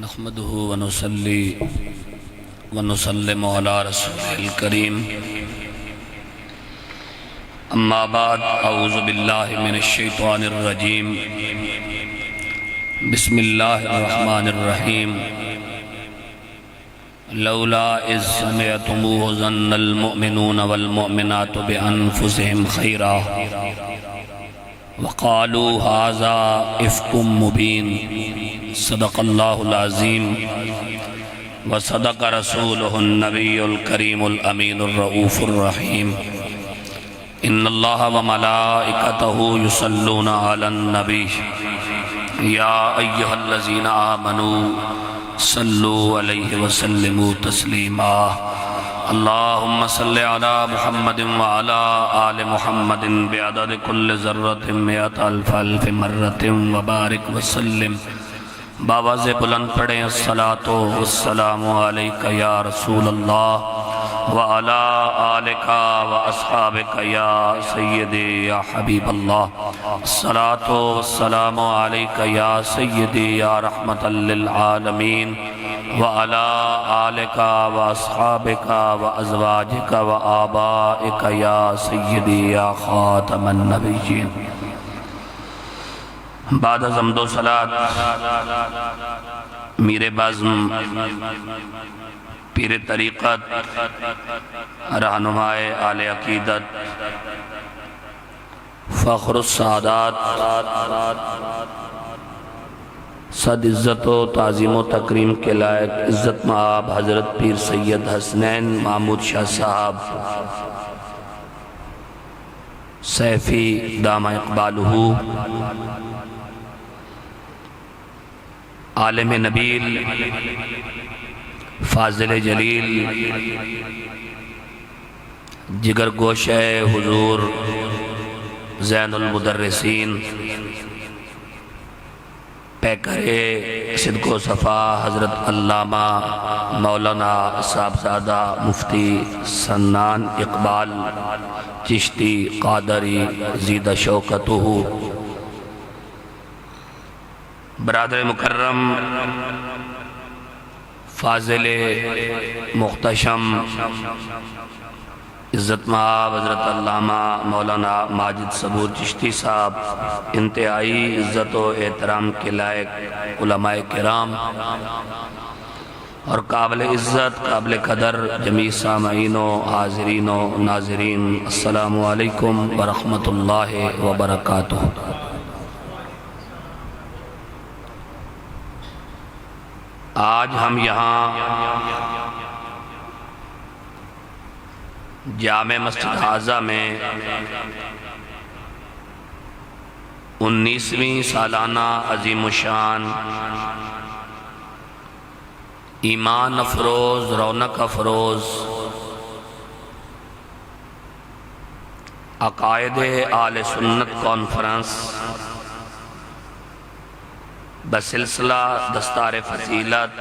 نحمده ونصلي ونسلم على رسوله الكريم اما بعد اعوذ باللہ من الشیطان الرجیم بسم اللہ الرحمن الرحیم لولا اذ سمعتموه ظن المؤمنون والمؤمنات بانفسهم خیرا وقالوا هذا افک مبین صدق اللہ العظیم وصدق رسولہ النبی الکریم الامین الرؤوف الرحیم ان اللہ وملائکتہ یصلون علی النبی یا ایہا الذین آمنوا صلوا علیہ وسلموا تسلیما اللہم صلی علی محمد وعلی آل محمد بعدد کل ذرۃ مئۃ الف الف مرۃ وبارک وسلم باواز بلند پڑھیں الصلاۃ والسلام علیک یا رسول اللہ وعلی آلک واصحابک یا سیدی یا حبیب اللہ الصلاۃ والسلام علیک یا سیدی یا رحمۃ للعالمین وعلی آلک واصحابک وازواجک وآبائک یا سیدی یا خاتم النبیین بعد از حمد و صلاة میر بزم پیر طریقت رہنمائے اہل عقیدت فخر السعادات صد عزت و تعظیم و تکریم کے لائق عزت مآب حضرت پیر سید حسنین محمود شاہ صاحب سیفی دامہ اقبالہ عالم نبیل فاضل جلیل جگر گوشہ حضور زین المدرسین پیکر صدق و صفا حضرت علامہ مولانا صاحبزادہ مفتی سنان اقبال چشتی قادری زیدہ شوکتہ برادر مکرم فاضل محتشم عزت مآب حضرت علامہ مولانا ماجد صبور چشتی صاحب انتہائی عزت و احترام کے لائق علماء کرام اور قابل عزت قابل قدر جمیع سامعین و حاضرین و ناظرین السلام علیکم ورحمۃ اللہ وبرکاتہ آج ہم یہاں جامع مسجد حاضہ میں 19ویں سالانہ عظیم الشان ایمان افروز رونق افروز عقائد اہل سنت کانفرنس بسلسلہ دستار فضیلت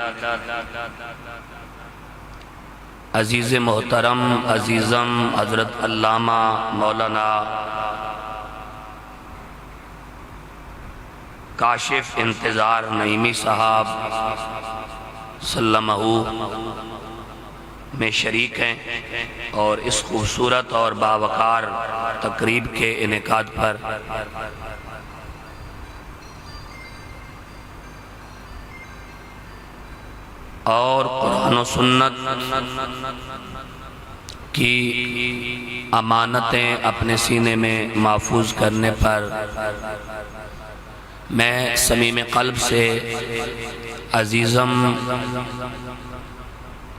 عزیز محترم عزیزم حضرت علامہ مولانا کاشف انتظار نعیمی صاحب سلمہ میں شریک ہیں اور اس خوبصورت اور باوقار تقریب کے انعقاد پر اور قرآن و سنت کی امانتیں اپنے سینے میں محفوظ کرنے پر میں صمیم قلب سے عزیزم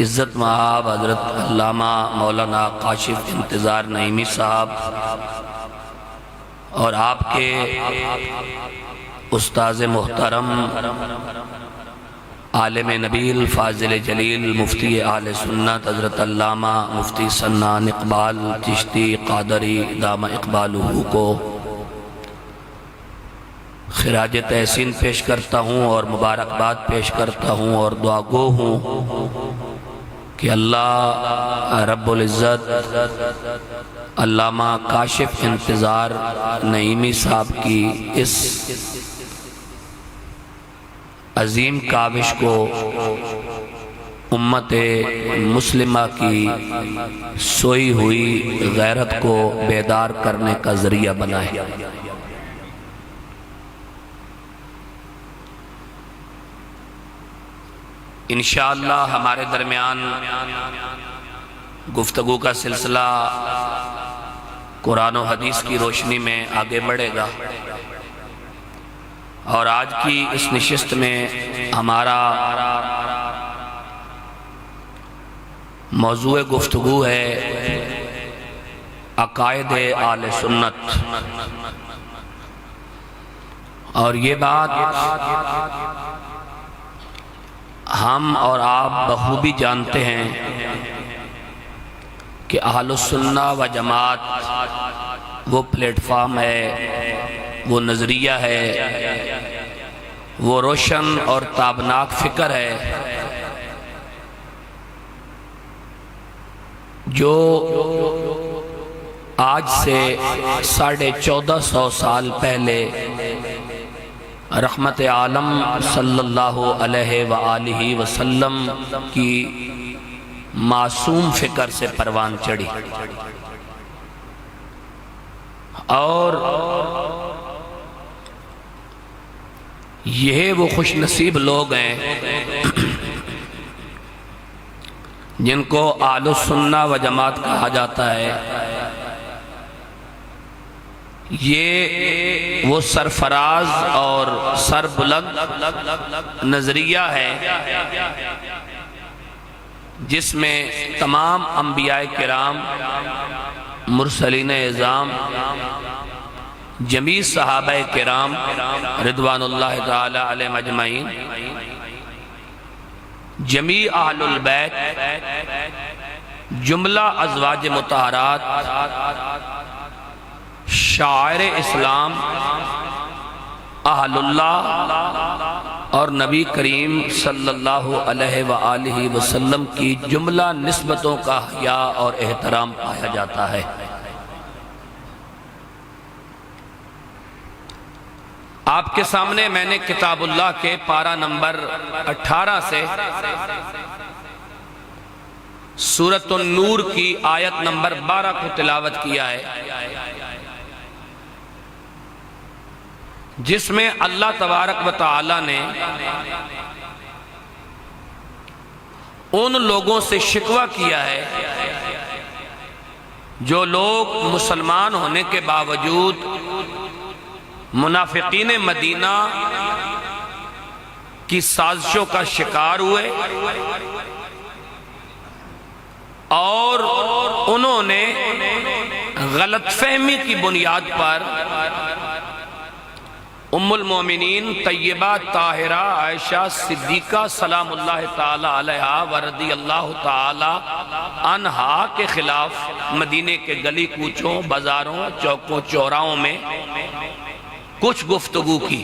عزت مآب حضرت علامہ مولانا کاشف انتظار نعیمی صاحب اور آپ کے استاذ محترم عالم نبیل فاضل جلیل مفتی اہل سنت حضرت علامہ مفتی سنان اقبال چشتی قادری دامہ اقبالہ کو خراج تحسین پیش کرتا ہوں اور مبارکباد پیش کرتا ہوں اور دعا گو ہوں کہ اللہ رب العزت علامہ کاشف انتظار نعیمی صاحب کی اس عظیم کاوش کو امت مسلمہ کی سوئی ہوئی غیرت کو بیدار کرنے کا ذریعہ بنائے۔ انشاءاللہ ہمارے درمیان گفتگو کا سلسلہ قرآن و حدیث کی روشنی میں آگے بڑھے گا، اور آج کی اس نشست میں ہمارا موضوع گفتگو ہے عقائد اہل سنت، اور یہ بات ہم اور آپ بخوبی جانتے ہیں کہ اہل السنہ و جماعت وہ پلیٹ فارم ہے، وہ نظریہ ہے، وہ روشن اور تابناک فکر ہے جو آج سے 1450 سال پہلے رحمت عالم صلی اللہ علیہ وآلہ وسلم کی معصوم فکر سے پروان چڑھی، اور یہ وہ خوش نصیب لوگ ہیں جن کو اہل السنہ و جماعت کہا جاتا ہے۔ یہ وہ سرفراز اور سربلند نظریہ ہے جس میں تمام انبیاء کرام، مرسلین اعظام، جمیع صحابہ کرام رضوان اللہ تعالی علیہم اجمعین، جمیع اہل البیت، جملہ ازواج مطہرات، شاعر اسلام، اہل اللہ اور نبی کریم صلی اللہ علیہ وآلہ وسلم کی جملہ نسبتوں کا حیا اور احترام پایا جاتا ہے۔ آپ کے سامنے میں نے کتاب اللہ کے پارہ نمبر 18 سے سورۃ النور کی آیت نمبر 12 کو تلاوت کیا ہے، جس میں اللہ تبارک و تعالی نے ان لوگوں سے شکوہ کیا ہے جو لوگ مسلمان ہونے کے باوجود منافقین مدینہ کی سازشوں کا شکار ہوئے، اور انہوں نے غلط فہمی کی بنیاد پر ام المومنین طیبہ طاہرہ عائشہ صدیقہ سلام اللہ تعالی علیہا ورضی اللہ تعالی عنہا کے خلاف مدینے کے گلی کوچوں، بازاروں، چوکوں چوراہوں میں کچھ گفتگو کی۔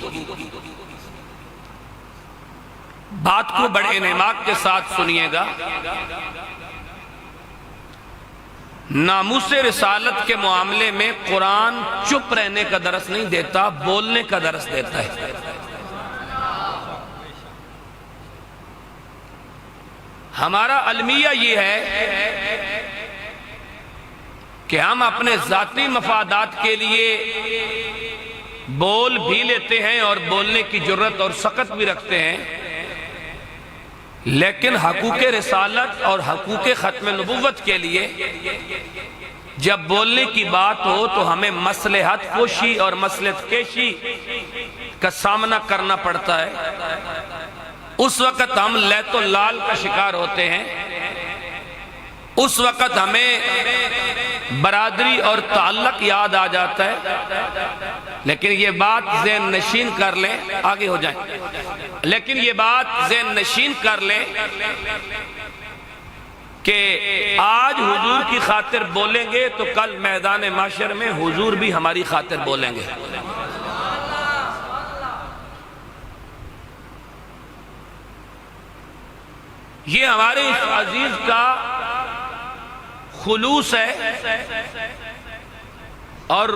بات کو بڑے انعماق کے ساتھ سنیے گا۔ ناموس رسالت کے معاملے میں قرآن چپ رہنے کا درس نہیں دیتا، بولنے کا درس دیتا ہے۔ ہمارا المیہ یہ ہے کہ ہم اپنے ذاتی مفادات کے لیے بول بھی لیتے ہیں اور بولنے کی جرت اور سخت بھی رکھتے ہیں، لیکن حقوق رسالت اور حقوق ختم نبوت کے لیے جب بولنے کی بات ہو تو ہمیں مصلحت کوشی اور مصلحت کیشی کا سامنا کرنا پڑتا ہے۔ اس وقت ہم لیت و لال کا شکار ہوتے ہیں، اس وقت ہمیں برادری اور تعلق یاد آ جاتا ہے، لیکن یہ بات ذہن نشین کر لیں، آگے ہو جائیں، لیکن یہ بات ذہن نشین کر لیں کہ آج حضور کی خاطر بولیں گے تو کل میدان معاشر میں حضور بھی ہماری خاطر بولیں گے۔ یہ ہمارے اس عزیز کا خلوص ہے، اور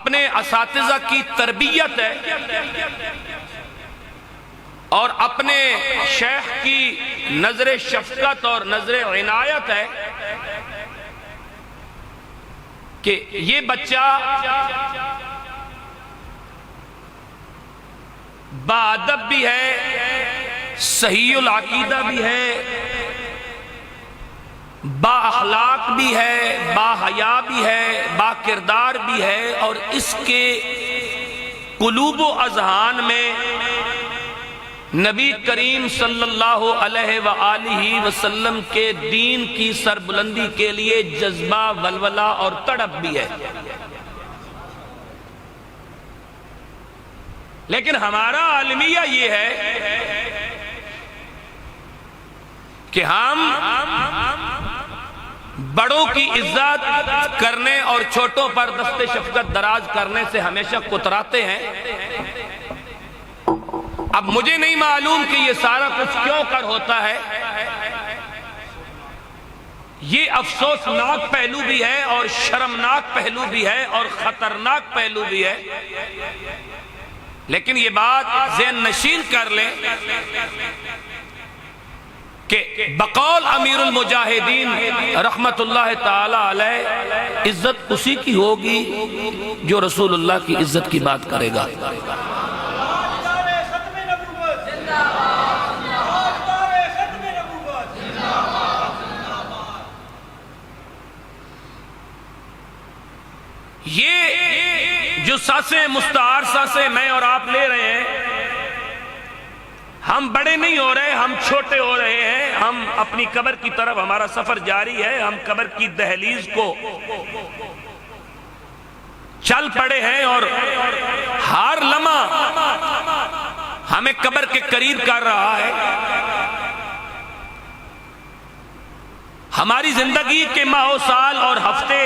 اپنے اساتذہ کی تربیت ہے اور اپنے شیخ کی نظر شفقت اور نظر عنایت ہے کہ یہ بچہ باادب بھی ہے، صحیح العقیدہ بھی ہے، با اخلاق بھی ہے، با حیا بھی ہے، با کردار بھی ہے، اور اس کے قلوب و اذہان میں نبی کریم صلی اللہ علیہ وآلہ وسلم کے دین کی سربلندی کے لیے جذبہ، ولولہ اور تڑپ بھی ہے۔ لیکن ہمارا عالمیہ یہ ہے کہ ہم بڑوں کی عزت کرنے اور چھوٹوں پر دست شفقت دراز کرنے سے ہمیشہ کتراتے ہیں۔ اب مجھے نہیں معلوم کہ یہ سارا کچھ کیوں کر ہوتا ہے، یہ افسوسناک پہلو بھی ہے اور شرمناک پہلو بھی ہے اور خطرناک پہلو بھی ہے، لیکن یہ بات ذہن نشین کر لیں کہ بقول امیر المجاہدین رحمت اللہ تعالی علیہ عزت اسی کی ہوگی جو رسول اللہ کی عزت کی بات کرے گا۔ یہ جو سانسیں مستعار سانسیں میں اور آپ لے رہے ہیں، ہم بڑے نہیں ہو رہے، ہم چھوٹے ہو رہے ہیں، ہم اپنی قبر کی طرف ہمارا سفر جاری ہے، ہم قبر کی دہلیز کو چل پڑے ہیں اور ہر لمحہ ہمیں قبر کے قریب کر رہا ہے۔ ہماری زندگی کے ماہ و سال اور ہفتے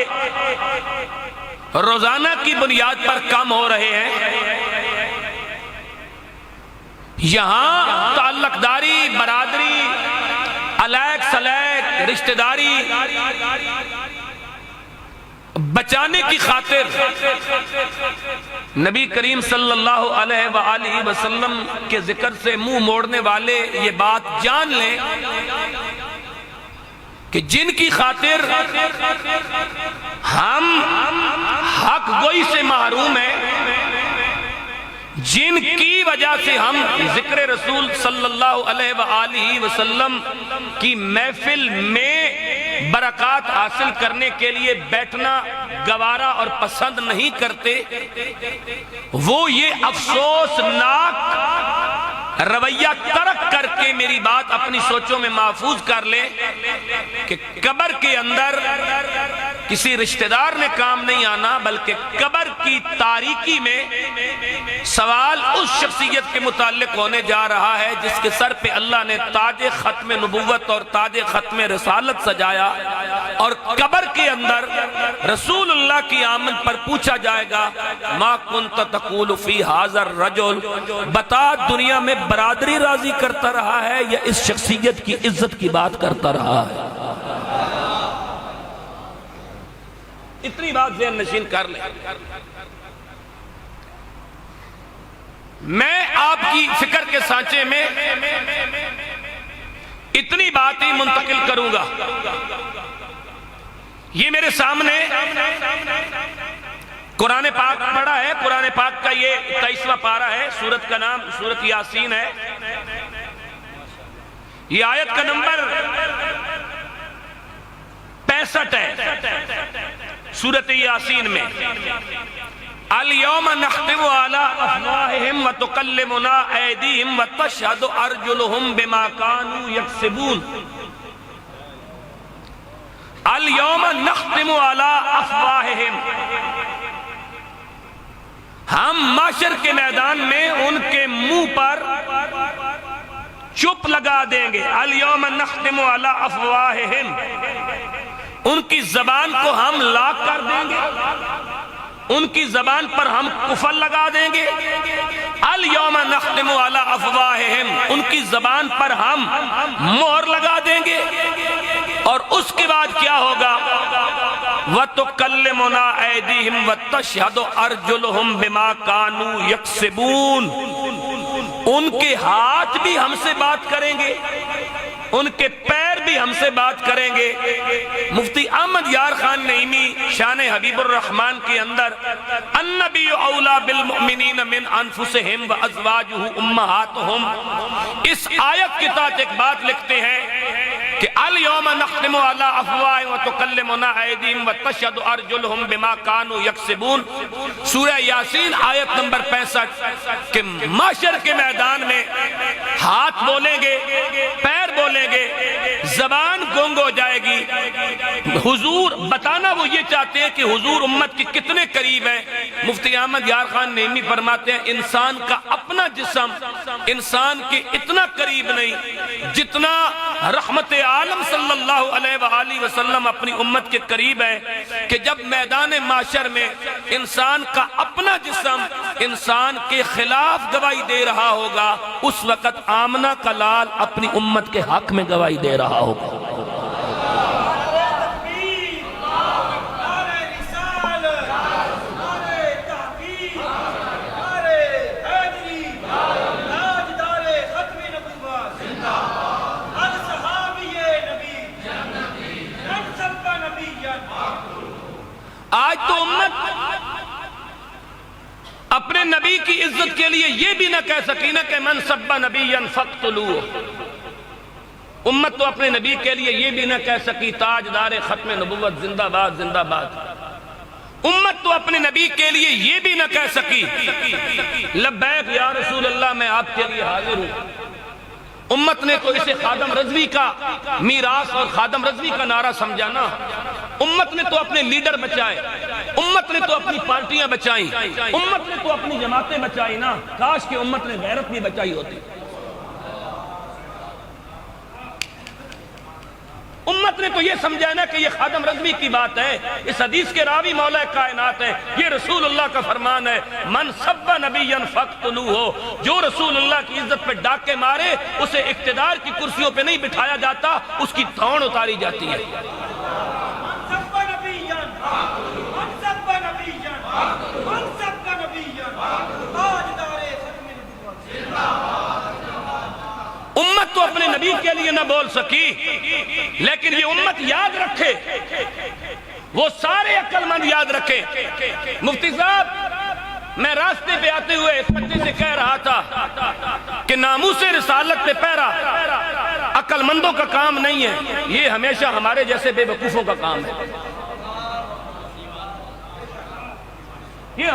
روزانہ کی بنیاد پر کم ہو رہے ہیں۔ یہاں تعلق داری، برادری، علیق سلیق، رشتہ داری بچانے کی خاطر نبی کریم صلی اللہ علیہ وآلہ وسلم کے ذکر سے منہ موڑنے والے یہ بات جان لیں کہ جن کی خاطر ہم حق گوئی سے محروم ہیں، جن کی وجہ سے ہم ذکر رسول صلی اللہ علیہ وآلہ وسلم کی محفل میں برکات حاصل کرنے کے لیے بیٹھنا گوارا اور پسند نہیں کرتے، وہ یہ افسوسناک رویہ ترک کر کے میری بات اپنی سوچوں میں محفوظ کر لیں کہ قبر کے اندر کسی رشتہ دار نے کام نہیں آنا، بلکہ قبر کی تاریکی میں سوال اس شخصیت کے متعلق ہونے جا رہا ہے جس کے سر پہ اللہ نے تاج ختم نبوت اور تاج ختم رسالت سجایا، اور قبر کے اندر رسول اللہ کی آمد پر پوچھا جائے گا ما کنت تقول فی ھذا الرجل، بتا دنیا میں برادری راضی کرتا رہا ہے یا اس شخصیت کی عزت کی بات کرتا رہا ہے؟ اتنی بات ذہن نشین کر لیں۔ میں آپ کی فکر کے سانچے میں اتنی بات ہی منتقل کروں گا۔ یہ میرے سامنے قرآن پاک پڑھا ہے، قرآن پاک کا یہ 23واں پارہ ہے، سورت کا نام سورت یاسین ہے، یہ آیت کا نمبر 65 ہے سورت یاسین میں۔ اليوم نختم على افواہہم وتکلمنا ایدیہم وتشہد ارجلہم بما كانوا یکسبون۔ اليوم نختم على افواہہم، ہم معاشر کے میدان میں ان کے منہ پر چپ لگا دیں گے۔ اليوم نختم على افواہہم، ان کی زبان کو ہم لاک کر دیں گے، ان کی زبان پر ہم قفل لگا دیں گے۔ اليوم نختم على افواہہم، ان کی زبان پر ہم مہر لگا دیں گے، اور اس کے بعد کیا ہوگا؟ وَتُكَلِّمُنَا أَيْدِيهِمْ وَتَشْهَدُ أَرْجُلُهُمْ بِمَا كَانُوا يَكْسِبُونَ، ان کے ہاتھ بھی ہم سے بات کریں گے، ان کے پیر بھی ہم سے بات کریں گے۔ مفتی احمد یار خان نعیمی شان حبیب الرحمن کے اندر النبی اولا بالمؤمنین من انفسہم وازواجہ امہاتہم، اس آیت کے تحت ایک بات لکھتے ہیں کہ الیوم نختم علی افواہہم وتکلمنا ایدیہم وتشہد ارجلہم بما کانوا یکسبون، سورہ یاسین آیت نمبر 65، کہ محشر کے میدان میں ہاتھ بولیں گے، پیر بولیں گے، زبان گونگ ہو جائے گی۔ حضور بتانا وہ یہ چاہتے ہیں کہ حضور امت کے کتنے قریب ہیں۔ مفتی احمد یار خان نعیمی فرماتے ہیں انسان کا اپنا جسم انسان کے اتنا قریب نہیں جتنا رحمت عالم صلی اللہ علیہ وآلہ وسلم اپنی امت کے قریب ہے، کہ جب میدان معاشر میں انسان کا اپنا جسم انسان کے خلاف گواہی دے رہا ہوگا، اس وقت آمنہ کا لال اپنی امت کے حق میں گواہی دے رہا ہوگا۔ آج تو امت اپنے نبی کی عزت کے لیے یہ بھی نہ کہہ سکی نا کہ من سب نبیا فاقتلوہ، امت تو اپنے نبی کے لیے یہ بھی نہ کہہ سکی تاجدار ختم نبوت زندہ باد زندہ باد، امت تو اپنے نبی کے لیے یہ بھی نہ کہہ سکی لبیک یا رسول اللہ میں آپ کے لیے حاضر ہوں۔ امت نے تو اسے خادم رضوی کا میراث اور خادم رضوی کا نعرہ سمجھا نا، امت نے تو اپنے لیڈر بچائے، امت نے تو اپنی پارٹیاں بچائیں، امت نے تو اپنی جماعتیں بچائی نا، کاش کہ امت نے غیرت بھی بچائی ہوتی۔ امت نے تو یہ سمجھا نا کہ یہ خادم رضوی کی بات ہے، اس حدیث کے راوی مولا کائنات ہے، یہ رسول اللہ کا فرمان ہے، من سب نبیا فاقتلوہ، جو رسول اللہ کی عزت پہ ڈاکے مارے اسے اقتدار کی کرسیوں پہ نہیں بٹھایا جاتا، اس کی دھون اتاری جاتی ہے۔ امت تو اپنے نبی کے لیے نہ بول سکی، لیکن یہ امت یاد رکھے، وہ سارے عقل مند یاد رکھے۔ مفتی صاحب میں راستے پہ آتے ہوئے اس بچے سے کہہ رہا تھا کہ ناموس رسالت پہ پہرا عقل مندوں کا کام نہیں ہے، یہ ہمیشہ ہمارے جیسے بے وقوفوں کا کام ہے، یہ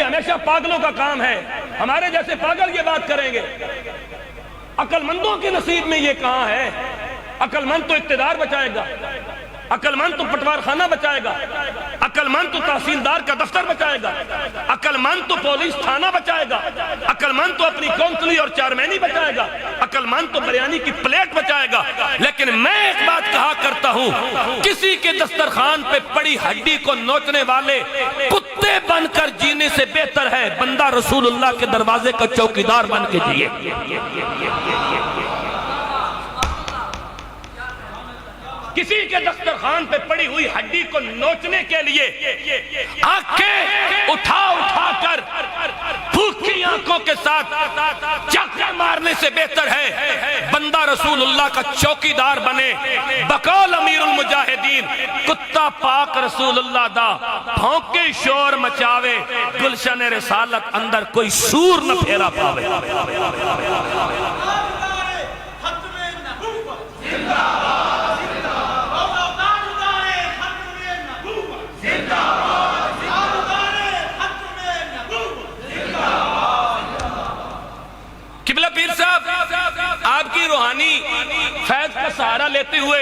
ہمیشہ پاگلوں کا کام ہے، ہمارے جیسے پاگل یہ بات کریں گے۔ عقل مندوں کے نصیب میں یہ کہاں ہے؟ عقل مند تو اقتدار بچائے گا، عقل مند تو پٹوار خانہ بچائے گا، عقل مند تو تحصیلدار کا دفتر بچائے گا، عقل مند تو پولیس تھانہ بچائے گا، عقل مند تو اپنی کونسلی اور چیئرمینی بچائے گا، عقل مند تو بریانی کی پلیٹ بچائے گا۔ لیکن میں ایک بات کہا کرتا ہوں، کسی کے دسترخوان پہ پڑی ہڈی کو نوچنے والے کتے بن کر جینے سے بہتر ہے بندہ رسول اللہ کے دروازے کا چوکیدار بن کے جیے۔ کسی کے دسترخوان پہ پڑی ہوئی ہڈی کو نوچنے کے لیے آنکھیں اٹھا اٹھا کر بھوکی آنکھوں کے ساتھ چکر مارنے سے بہتر ہے بندہ رسول اللہ کا چوکیدار بنے۔ بقول امیر المجاہدین کتا پاک رسول اللہ دا بھونکے شور مچاوے، گلشن رسالت اندر کوئی سور نہ پھیرا پاوے۔ قبلہ پیر صاحب آپ کی روحانی فیض کا سہارا لیتے ہوئے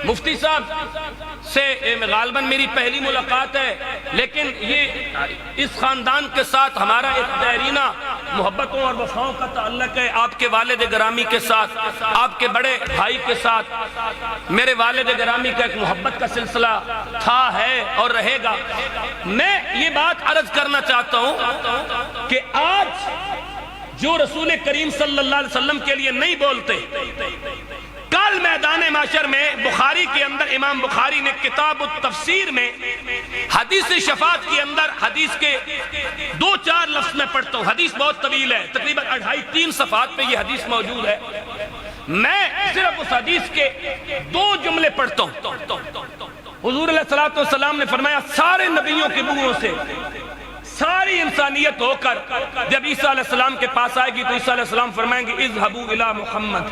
مفتی صاحب سے غالباً میری پہلی ملاقات ہے، لیکن یہ اس خاندان کے ساتھ ہمارا ایک دیرینہ محبتوں اور وفاؤں کا تعلق ہے، آپ کے والد گرامی کے ساتھ، آپ کے بڑے بھائی کے ساتھ میرے والد گرامی کا ایک محبت کا سلسلہ تھا، ہے اور رہے گا۔ میں یہ بات عرض کرنا چاہتا ہوں کہ آج جو رسول کریم صلی اللہ علیہ وسلم کے لیے نہیں بولتے، کل میدان معاشر میں بخاری کے اندر امام بخاری نے کتاب التفسیر میں حدیث شفاعت کے اندر حدیث کے 2-4 لفظ میں پڑھتا ہوں. حدیث بہت طویل ہے, تقریباً 2.5-3 صفحات پہ یہ حدیث موجود ہے. میں صرف اس حدیث کے 2 جملے پڑھتا ہوں. حضور علیہ السلام نے فرمایا سارے نبیوں کے منہوں سے ساری انسانیت ہو کر جب عیسیٰ علیہ السلام کے پاس آئے گی تو عیسیٰ علیہ السلام فرمائیں گے اذهبوا الی محمد.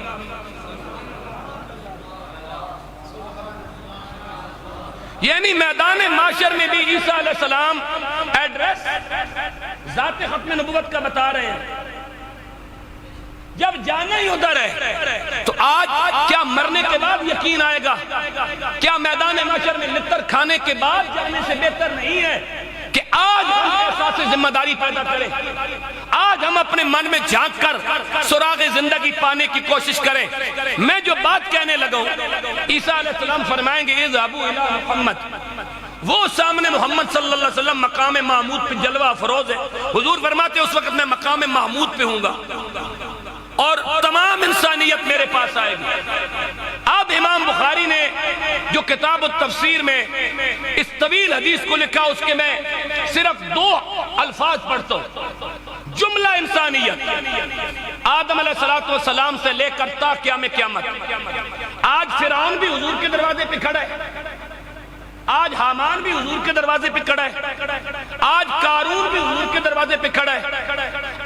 یعنی میدان معاشر میں بھی عیسیٰ علیہ السلام ایڈریس ذات ختم نبوت کا بتا رہے ہیں. جب جانا ہی ادھر ہے تو آج کیا مرنے کے بعد یقین آئے گا؟ کیا میدان معاشر میں لتر کھانے کے بعد جانے سے بہتر نہیں ہے کہ آج ہم احساس ذمہ داری پیدا کریں, آج ہم اپنے من میں جھانک کر سراغ زندگی پانے کی کوشش کریں. میں جو بات کہنے لگا ہوں, عیسیٰ علیہ السلام فرمائیں گے اذهبوا الی محمد. وہ سامنے محمد صلی اللہ علیہ وسلم مقام محمود پہ جلوہ افروز ہے. حضور فرماتے ہیں اس وقت میں مقام محمود پہ ہوں گا اور تمام انسانیت میرے پاس آئے گی. اب امام بخاری نے جو کتاب التفسیر میں اس طویل حدیث کو لکھا, اس کے میں صرف 2 الفاظ پڑھتا ہوں. جملہ انسانیت آدم علیہ السلام سے لے کر تا قیام قیامت. آج فرعون بھی حضور کے دروازے پہ کھڑا ہے, آج حامان بھی حضور کے دروازے پہ کھڑا ہے, آج قارون بھی حضور کے دروازے پہ کھڑا ہے,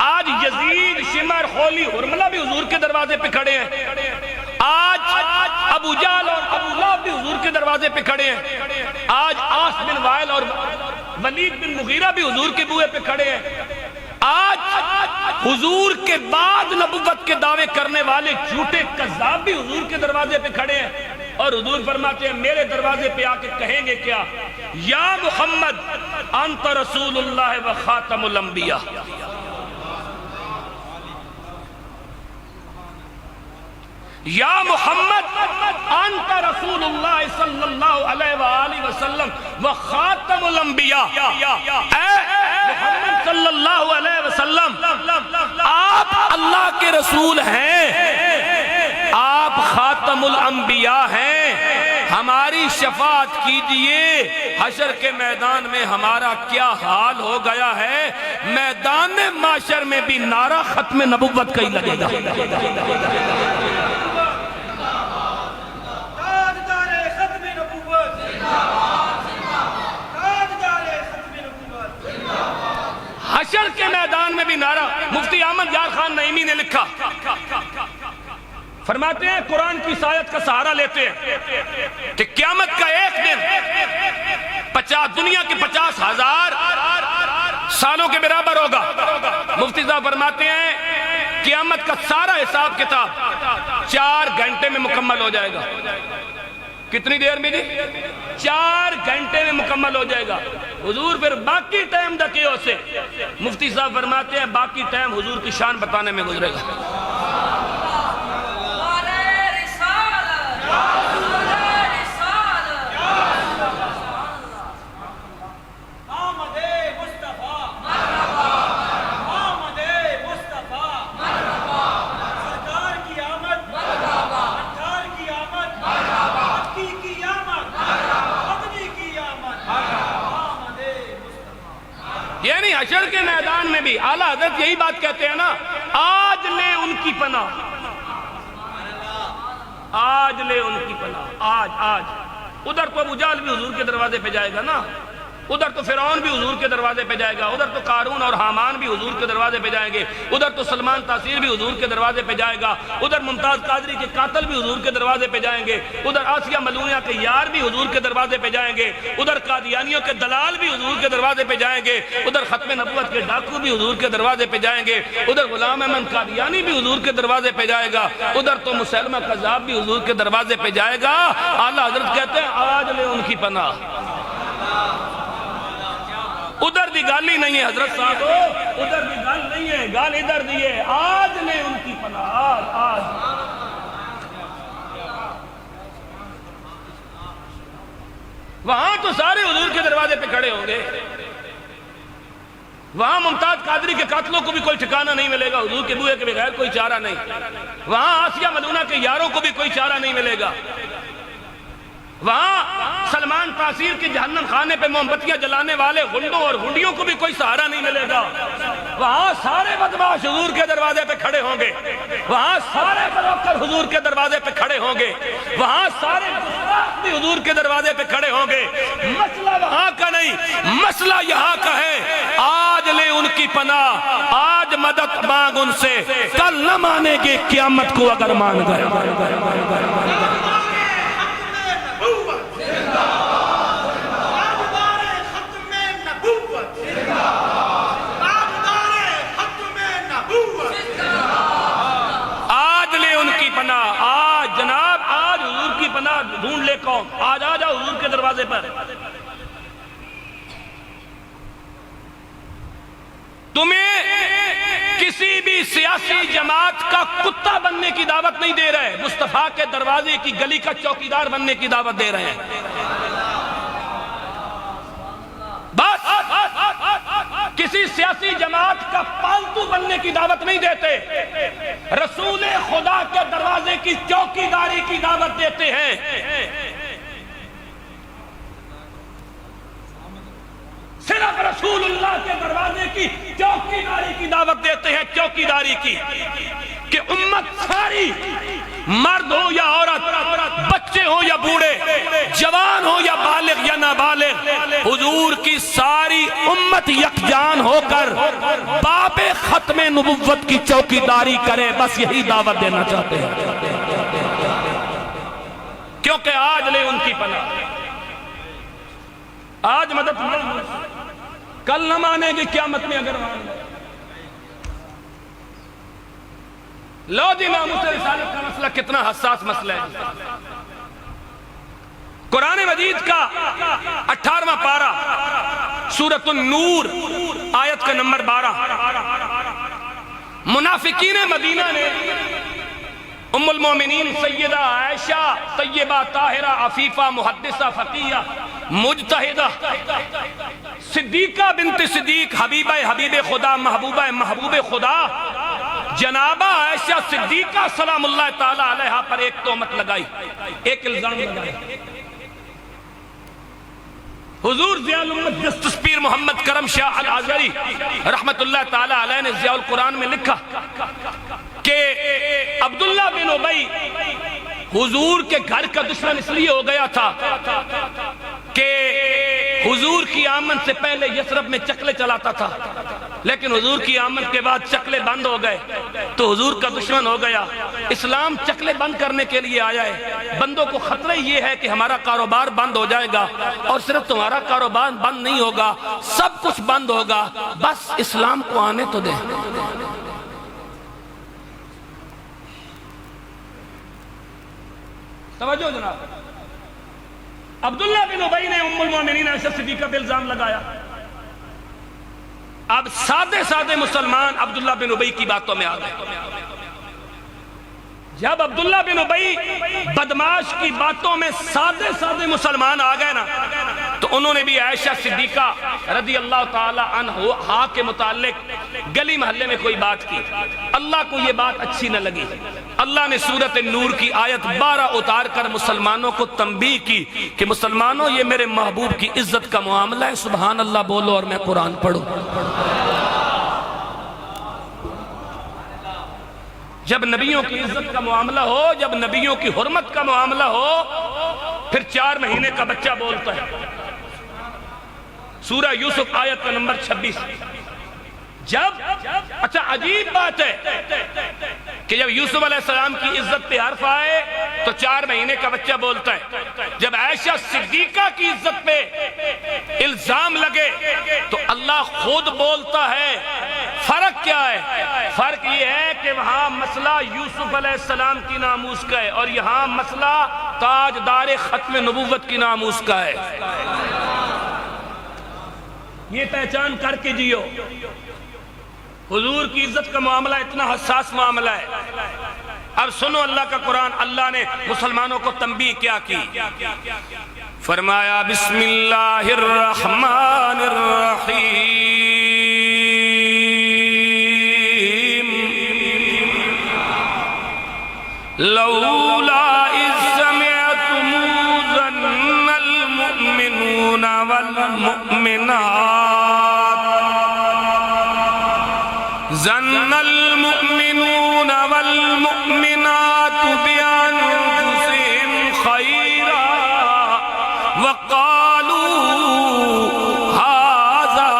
آج یزید, شمر, خولی, حرملہ بھی حضور کے دروازے پہ کھڑے ہیں, آج ابو جہل اور ابو لہب بھی حضور کے دروازے پہ کھڑے ہیں, آج عاص بن وائل اور ولید بن مغیرہ بھی حضور کے بوئے پہ کھڑے ہیں, آج حضور کے بعد نبوت کے دعوے کرنے والے جھوٹے کذاب بھی حضور کے دروازے پہ کھڑے ہیں. اور حضور فرماتے ہیں میرے دروازے پہ آ کے کہیں گے کیا؟ یا محمد انت رسول اللہ و خاتم الانبیاء. یا محمد انت رسول اللہ صلی اللہ علیہ وآلہ وسلم و خاتم الانبیاء. اے محمد صلی اللہ علیہ وسلم, آپ اللہ کے رسول ہیں, آپ خاتم الانبیاء ہیں, ہماری شفاعت کیجئے. حشر کے میدان میں ہمارا کیا حال ہو گیا ہے, میدان معاشر میں بھی نعرہ ختم نبوت کا ہی لگے گا. حشر کے میدان میں بھی نعرہ. مفتی احمد یار خان نعیمی نے لکھا, فرماتے ہیں قرآن کی آیت کا سہارا لیتے ہیں کہ قیامت کا ایک دن 50 دنیا کے 50,000 سالوں کے برابر ہوگا. مفتی صاحب فرماتے ہیں قیامت کا سارا حساب کتاب 4 گھنٹے میں مکمل ہو جائے گا. کتنی دیر میں جی؟ 4 گھنٹے میں مکمل ہو جائے گا. حضور پھر باقی ٹائم دقیقوں سے, مفتی صاحب فرماتے ہیں باقی ٹائم حضور کی شان بتانے میں گزرے گا. یعنی حشر کے میدان میں بھی اعلیٰ حضرت یہی بات کہتے ہیں نا, آج لے ان کی پناہ, آج لے ان کی پناہ. آج ادھر تو ابو جہل بھی حضور کے دروازے پہ جائے گا نا, ادھر تو فرعون بھی حضور کے دروازے پہ جائے گا, ادھر تو قارون اور حامان بھی حضور کے دروازے پہ جائیں گے, ادھر تو سلمان تاثیر بھی حضور کے دروازے پہ جائے گا, ادھر ممتاز قادری کے قاتل بھی حضور کے دروازے پہ جائیں گے, ادھر آسیہ ملونیہ کے یار بھی حضور کے دروازے پہ جائیں گے, ادھر قادیانیوں کے دلال بھی حضور کے دروازے پہ جائیں گے, ادھر ختم نبوت کے ڈاکو بھی حضور کے دروازے پہ جائیں گے, ادھر غلام احمد قادیانی بھی حضور کے دروازے پہ جائے گا, ادھر تو مسلمہ کذاب بھی حضور کے دروازے پہ جائے گا. اعلیٰ حضرت کہتے ہیں آج لے ان کی پناہ. ادھر دی گال ہی نہیں ہے حضرت صاحب, ادھر دی گال نہیں ہے, گال ادھر دی ہے. آج لے ان کی پناہ, آج. وہاں تو سارے حضور کے دروازے پہ کھڑے ہوں گے, وہاں ممتاز قادری کے قاتلوں کو بھی کوئی ٹھکانہ نہیں ملے گا، حضور کے بوئے کے بغیر کوئی چارہ نہیں۔ وہاں آسیہ ملونہ کے یاروں کو بھی کوئی چارہ نہیں ملے گا۔ وہاں سلمان تاثیر کے جہنم خانے پہ موم بتیاں جلانے والے غنڈوں اور غنڈیوں کو بھی کوئی سہارا نہیں ملے گا۔ وہاں سارے بدمعاش حضور کے دروازے پہ کھڑے ہوں گے، وہاں سارے بروکر حضور کے دروازے پہ کھڑے ہوں گے، وہاں سارے گستاخ بھی حضور کے دروازے پہ کھڑے ہوں گے۔ مسئلہ وہاں کا نہیں، مسئلہ یہاں کا ہے۔ آج لے ان کی پناہ، آج مدد مانگ ان سے، کل نہ مانے گے قیامت کو اگر مان گئے۔ آج جناب، آج حضور کی پناہ ڈھونڈ لے قوم، آج آ جاؤ حضور کے دروازے پر۔ تمہیں کسی بھی سیاسی جماعت کا کتا بننے کی دعوت نہیں دے رہے، مصطفیٰ کے دروازے کی گلی کا چوکیدار بننے کی دعوت دے رہے ہیں۔ بس کسی سیاسی جماعت کا پالتو بننے کی دعوت نہیں دیتے، رسول خدا کے دروازے کی چوکیداری کی دعوت دیتے ہیں۔ صرف رسول اللہ کے دروازے کی چوکیداری کی دعوت دیتے ہیں، چوکیداری کی، کہ امت ساری، مرد ہو یا عورت، بچے ہو یا بوڑھے، جوان ہو یا بالغ یا نابالغ، حضور کی ساری امت یکجان ہو کر باب ختم نبوت کی چوکیداری کرے، بس یہی دعوت دینا چاہتے ہیں۔ کیونکہ آج لے ان کی پناہ، آج مدد مانگ، کل نہ مانے گی قیامت میں اگر مان گئے۔ لو جی ناموس رسالت کا مسئلہ کتنا حساس مسئلہ ہے۔ قرآن مجید کا 18واں پارہ، سورۃ النور، آیت کا نمبر 12۔ منافقین مدینہ نے ام المومنین سیدہ عائشہ طیبہ طاہرہ عفیفہ محدثہ فقیہ مجتہدہ صدیقہ بنت صدیق حبیبہ حبیب خدا محبوبہ محبوب خدا جنابہ عائشہ صدیقہ سلام اللہ تعالی علیہ پر ایک تہمت لگائی، ایک الزام لگائی۔ حضور ضیاء الامت جسٹس پیر محمد کرم شاہ الازہری رحمت اللہ تعالی علیہ نے ضیاء القرآن میں لکھا کہ عبداللہ بن ابی حضور کے گھر کا دشمن اس لیے ہو گیا تھا کہ حضور کی آمد سے پہلے یثرب میں چکلے چلاتا تھا، لیکن حضور کی آمد کے بعد چکلے بند ہو گئے تو حضور کا دشمن ہو گیا۔ اسلام چکلے بند کرنے کے لیے آیا ہے۔ بندوں کو خطرہ یہ ہے کہ ہمارا کاروبار بند ہو جائے گا، اور صرف تمہارا کاروبار بند نہیں ہوگا، سب کچھ بند ہوگا، بس اسلام کو آنے تو دیں۔ توجہ جناب، عبداللہ بن ابی نے ام المومنین عائشہ صدیقہ پہ الزام لگایا۔ اب سادے مسلمان عبداللہ بن ابی کی باتوں میں آ گئے۔ جب عبداللہ بن ابی بدمعاش کی باتوں میں سادے مسلمان آ گئے نا، تو انہوں نے بھی عائشہ صدیقہ رضی اللہ تعالی عنہا کے متعلق گلی محلے میں کوئی بات کی۔ اللہ کو یہ بات اچھی نہ لگی، اللہ نے سورۃ النور کی آیت 12 اتار کر مسلمانوں کو تنبیہ کی کہ مسلمانوں یہ میرے محبوب کی عزت کا معاملہ ہے، سبحان اللہ بولو اور میں قرآن پڑھوں۔ جب نبیوں کی عزت کا معاملہ ہو، جب نبیوں کی حرمت کا معاملہ ہو، پھر 4 مہینے کا بچہ بولتا ہے۔ سورہ یوسف آیت کا نمبر 26۔ اچھا عجیب بات ہے کہ جب یوسف علیہ السلام کی عزت پہ حرف آئے تو 4 مہینے کا بچہ بولتا ہے، جب عائشہ صدیقہ کی عزت پہ الزام لگے تو اللہ خود بولتا ہے۔ فرق کیا ہے؟ فرق یہ ہے کہ وہاں مسئلہ یوسف علیہ السلام کی ناموس کا ہے، اور یہاں مسئلہ تاجدار ختم نبوت کی ناموس کا ہے۔ یہ پہچان کر کے جیو، حضور کی عزت کا معاملہ اتنا حساس معاملہ ہے۔ اب سنو اللہ کا قرآن، اللہ نے مسلمانوں کو تنبیہ کیا کی، فرمایا بسم اللہ الرحمن الرحیم لولا اذ سمعتموه ظن المؤمنون والمؤمنات بأنفسهم خيرا وقالوا هذا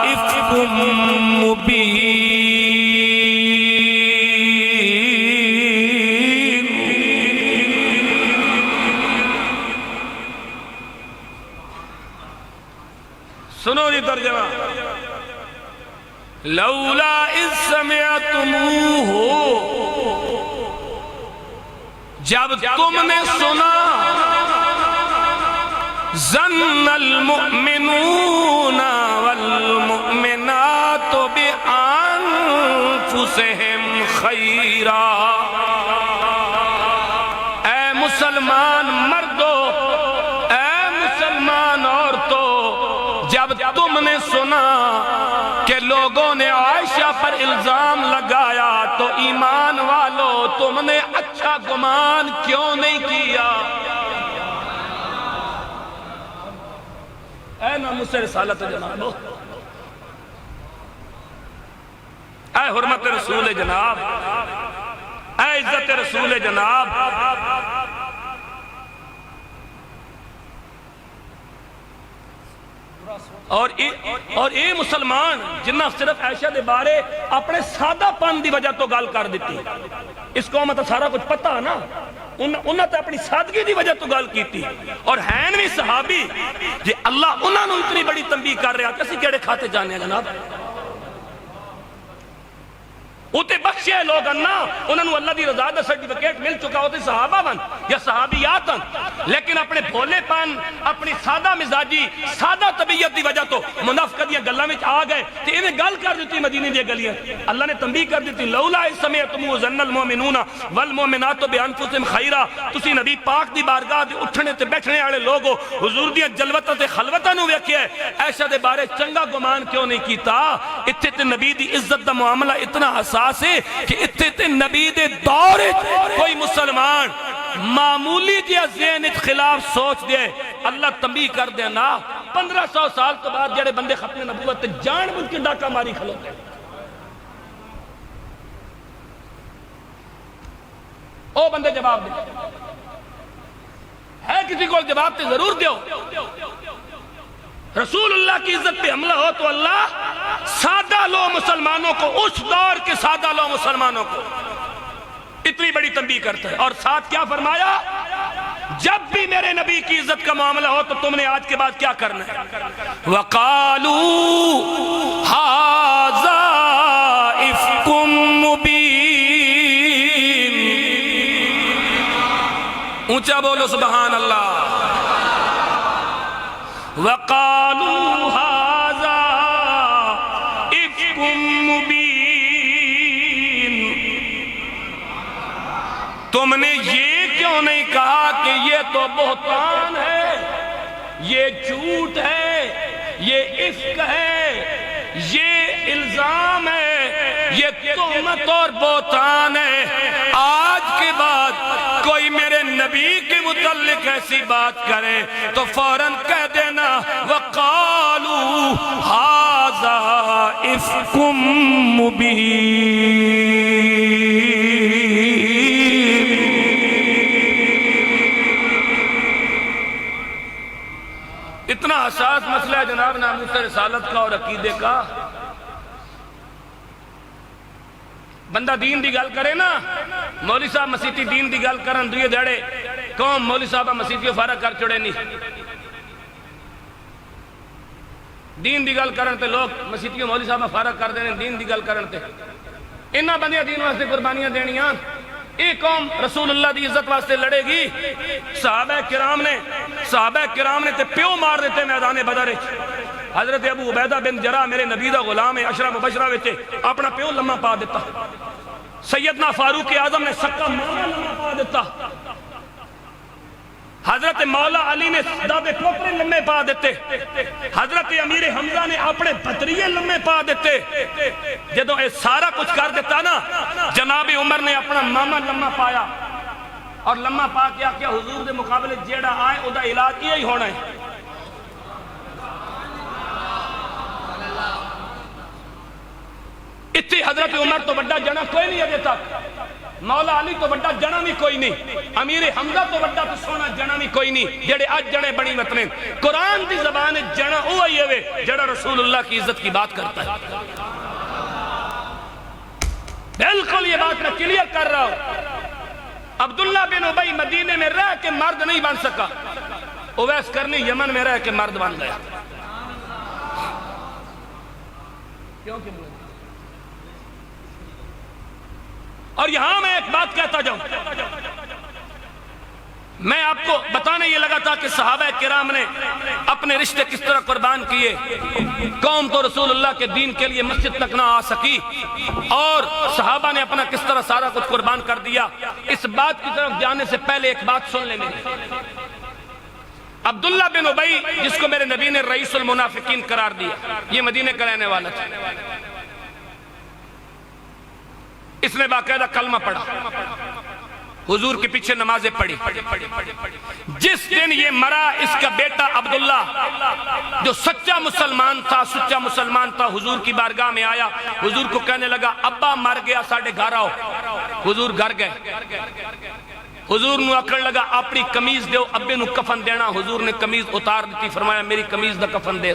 إفك مبين. سنو جی ترجمہ. لولا اذ سمعتموہ، جب تم نے سنا، ظن المؤمنون والمؤمنات بأنفسهم خیرا. اے مسلمان مردو، اے مسلمان عورتوں، جب تم نے سنا کہ لوگوں نے عائشہ پر الزام لگایا تو ایمان والو تم نے اچھا گمان کیوں نہیں کیا؟ اے ناموس رسالت جناب، اے حرمت رسول جناب، اے عزت رسول جناب، اور اے مسلمان جنہ صرف عائشہ دے بارے اپنے سادہ پن دی وجہ تو گال کر دیتی. اس قوم تے سارا کچھ پتہ نا، انہاں تے اپنی سادگی دی وجہ تو گال کیتی. اور ہیں بھی صحابی جی اللہ انہاں نو اتنی بڑی تنبیہ کر رہا کہ اسی کیڑے کھاتے جانے ہیں جناب. اوتے بخشے لوگ انہاں انہوں اللہ دی رضا دا سرٹیفکیٹ مل چکا ہوتے صحابہ بن یا صحابیات بن، لیکن اپنے بھولے پن، اپنی سادہ مزاجی، سادہ طبیعت دی وجہ تو منافقت دیا گلاں وچ آ گئے تے انہیں گل کر دیتی مدینے دی گلیاں. اللہ نے تنبیہ کر دیتی لولا اذ سمعتموه ظن المؤمنون والمؤمنات بانفسهم خیرا. تسی نبی پاک دی بارگاہ دے اٹھنے تے بیٹھنے والے لوگو حضور دی جلوتاں تے خلوتاں نو ویکھیا عائشہ دے بارے چنگا گمان کیوں نہیں کیتا؟ اتھے تے نبی دی عزت دا معاملہ اتنا حساس ہے کہ اتھے تے نبی دے دور کوئی مسلمان معمولی جیا ذہن خلاف سوچ دے اللہ تنبیہ کر دے نا. 1500 سال تو بعد جڑے بندے ختم نبوت تے جان بن کے ڈاکہ ماری کھلوتے او بندے جواب دے. ہے کسی کو جواب تے ضرور دیو. رسول اللہ کی عزت پہ حملہ ہو تو اللہ سادہ لو مسلمانوں کو، اس دور کے سادہ لو مسلمانوں کو اتنی بڑی تنبیہ کرتا ہے. اور ساتھ کیا فرمایا؟ جب بھی میرے نبی کی عزت کا معاملہ ہو تو تم نے آج کے بعد کیا کرنا ہے؟ وَقَالُوا هَذَا إِفْكٌ مُبِينٌ. اونچا بولو سبحان اللہ. وَقَالُوا هَذَا إِفْكٌ مُبِينٌ. تم نے یہ کیوں نہیں کہا کہ یہ تو بہتان ہے، یہ جھوٹ ہے، یہ افک ہے، یہ الزام ہے، یہ تہمت اور بہتان ہے. آج کے بعد کوئی میرے نبی کے متعلق ایسی بات کرے تو فوراً کہہ دینا وَقَالُوا هَذَا إِفْكٌ مُبِينٌ. اتنا حساس مسئلہ ہے جناب ناموس رسالت کا اور عقیدے کا. بندہ دین دی گل کرے نا، مولوی صاحب مسیحی دین دی گل کرن دوئے دیڑے قوم مولوی صاحبہ مسیحیوں فارغ کر چڑے نہیں. دین دی گل کرن تے لوگ مسیحیوں مولوی صاحبہ فارغ کر دینے دین دی گل کرن تے. انہاں بندیاں دین واسطے قربانیاں دینیاں. ایک قوم رسول اللہ دی عزت واسطے لڑے گی. صحابہ کرام نے تے پیو مار دیتے میدان بدر. حضرت ابو عبیدہ بن جراح میرے نبی دا غلام ہے، عشرہ مبشرہ وچ اپنا پیو لمحہ پا دیتا. سیدنا فاروق اعظم نے سکا ماما لمحہ پا دیتا. حضرت مولا علی نے دادے پوترے لمے پا دیتے، حضرت امیر حمزہ نے اپنے بھتریے لمے پا دیتے۔ جدو اے سارا کچھ کر دیتا نا، جناب عمر نے اپنا ماما لمہ پایا اور لمہ پا کیا کہ حضور دے مقابلے جیڑا آئے او دا علاج یہی ہونا ہے۔ اتنی حضرت عمر تو بڑا جنا کوئی نہیں ہے تک، مولا علی تو بڑا جنا بھی کوئی نہیں، امیر حمزہ تو بڑا تو سونا جنا بھی کوئی نہیں، جڑے آج جنے بڑی مطمئن۔ قرآن دی زبان جنا وہ آئی ہے جڑا رسول اللہ کی عزت کی بات کرتا ہے۔ بالکل یہ بات میں کلیئر کر رہا ہوں۔ عبداللہ بن ابی مدینے میں رہ کے مرد نہیں بن سکا، اویس کرنی یمن میں رہ کے مرد بن گیا۔ کیوں کہ اور یہاں میں ایک بات کہتا جاؤں، میں آپ کو بتانے یہ لگا تھا کہ صحابہ کرام نے اپنے رشتے کس طرح قربان کیے، قوم تو رسول اللہ کے دین کے لیے مسجد تک نہ آ سکی اور صحابہ نے اپنا کس طرح سارا کچھ قربان کر دیا۔ اس بات کی طرف جانے سے پہلے ایک بات سن لیں میری۔ عبداللہ بن ابی جس کو میرے نبی نے رئیس المنافقین قرار دیا، یہ مدینے کا رہنے والا تھا، اس نے باقاعدہ کلمہ پڑھا، حضور کے پیچھے نمازیں پڑھی۔ جس دن یہ مرا اس کا بیٹا عبداللہ جو سچا مسلمان تھا حضور کی بارگاہ میں آیا، حضور کو کہنے لگا ابا مر گیا ساڑھے گھر آؤ۔ حضور گھر گئے، حضور نو آکھن لگا اپنی کمیز دیو ابے نو کفن دینا، حضور نے کمیز اتار دیتی، فرمایا میری کمیز دا کفن دے۔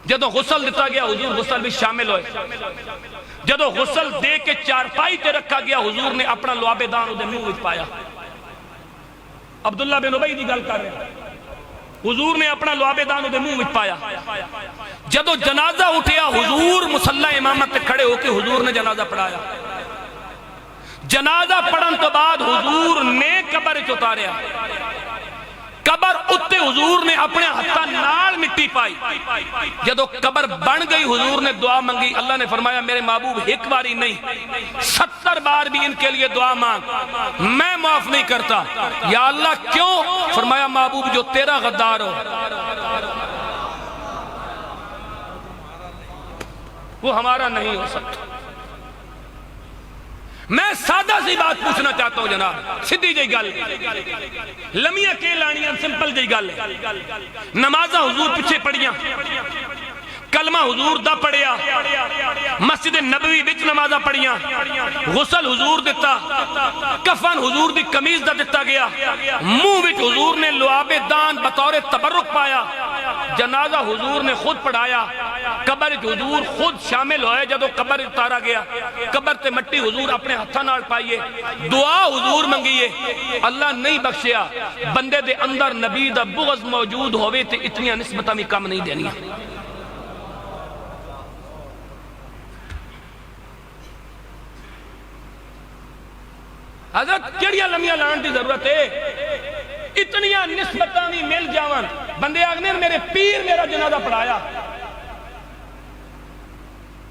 جدو غسل دیتا گیا حضور غسل بھی شامل ہوئے، جدو غسل دے کے چارپائی تے رکھا گیا حضور نے اپنا لعاب دان دے منہ وچ پایا۔ عبداللہ بن ابی دی گل کر رہے، حضور نے اپنا لعاب دان دے منہ وچ پایا۔ جدو جنازہ اٹھیا حضور مصلی امامت تے کھڑے ہو کے حضور نے جنازہ پڑھایا۔ جنازہ پڑھن تو بعد حضور نے قبر وچ اتاریا، قبر اتے حضور نے اپنے ہتھاں نال مٹی پائی۔ جدو قبر بن گئی حضور نے دعا منگی، اللہ نے فرمایا میرے محبوب ایک باری نہیں 70 بار بھی ان کے لیے دعا مانگ، میں معاف نہیں کرتا۔ یا اللہ کیوں؟ فرمایا محبوب جو تیرا غدار ہو وہ ہمارا نہیں ہو سکتا۔ میں سادہ سی بات پوچھنا چاہتا ہوں جناب، سیدھی جی گل، لمیاں کے لانیاں سمپل جی گل، نمازہ حضور پیچھے پڑھیاں، کلمہ حضور دا پڑھیا، مسجد نبوی بچ نمازہ پڑھیاں، غسل حضور دیتا، کفن حضور دی کمیز دا دیتا گیا، منہ بچ حضور نے لعاب دان بطور تبرک پایا، جنازہ حضور نے خود پڑھایا، قبر حضور خود شامل ہوئے، جدو قبر اتارا گیا قبر تے مٹی حضور اپنے ہتھاں نال پائیے، دعا حضور منگیے، اللہ نہیں بخشیا۔ بندے دے اندر نبی دا بغض موجود ہوئے تے اتنی نسبتاں بھی کم نہیں دینی۔ حضرت کیڑیاں لمیاں لان دی ضرورت ہے، اتنیاں نسبتاں بھی مل جاون، بندے آگنے میرے پیر میرا جنازہ پڑھایا،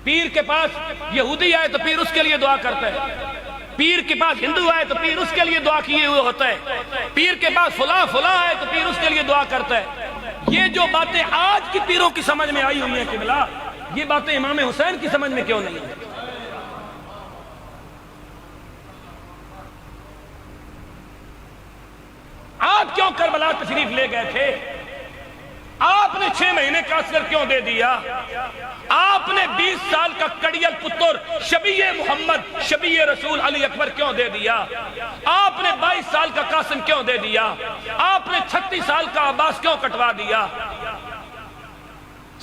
پیر کے پاس یہودی آئے تو پیر اس کے لیے دعا کرتا ہے، پیر کے پاس ہندو آئے تو پیر اس کے لیے دعا کیے ہوئے ہوتا ہے، پیر کے پاس فلاں آئے تو پیر اس کے لیے دعا کرتا ہے۔ یہ جو باتیں آج کی پیروں کی سمجھ میں آئی ہوئی ہیں قبلہ، یہ باتیں امام حسین کی سمجھ میں کیوں نہیں ہیں؟ آپ کیوں کربلا تشریف لے گئے تھے؟ آپ نے 6 مہینے کا اثر کیوں دے دیا؟ آپ نے 20 سال کا کڑیل پتر شبیہ محمد شبیہ رسول علی اکبر کیوں دے دیا؟ آپ نے 22 سال کا قاسم کیوں دے دیا؟ آپ نے 36 سال کا عباس کیوں کٹوا دیا؟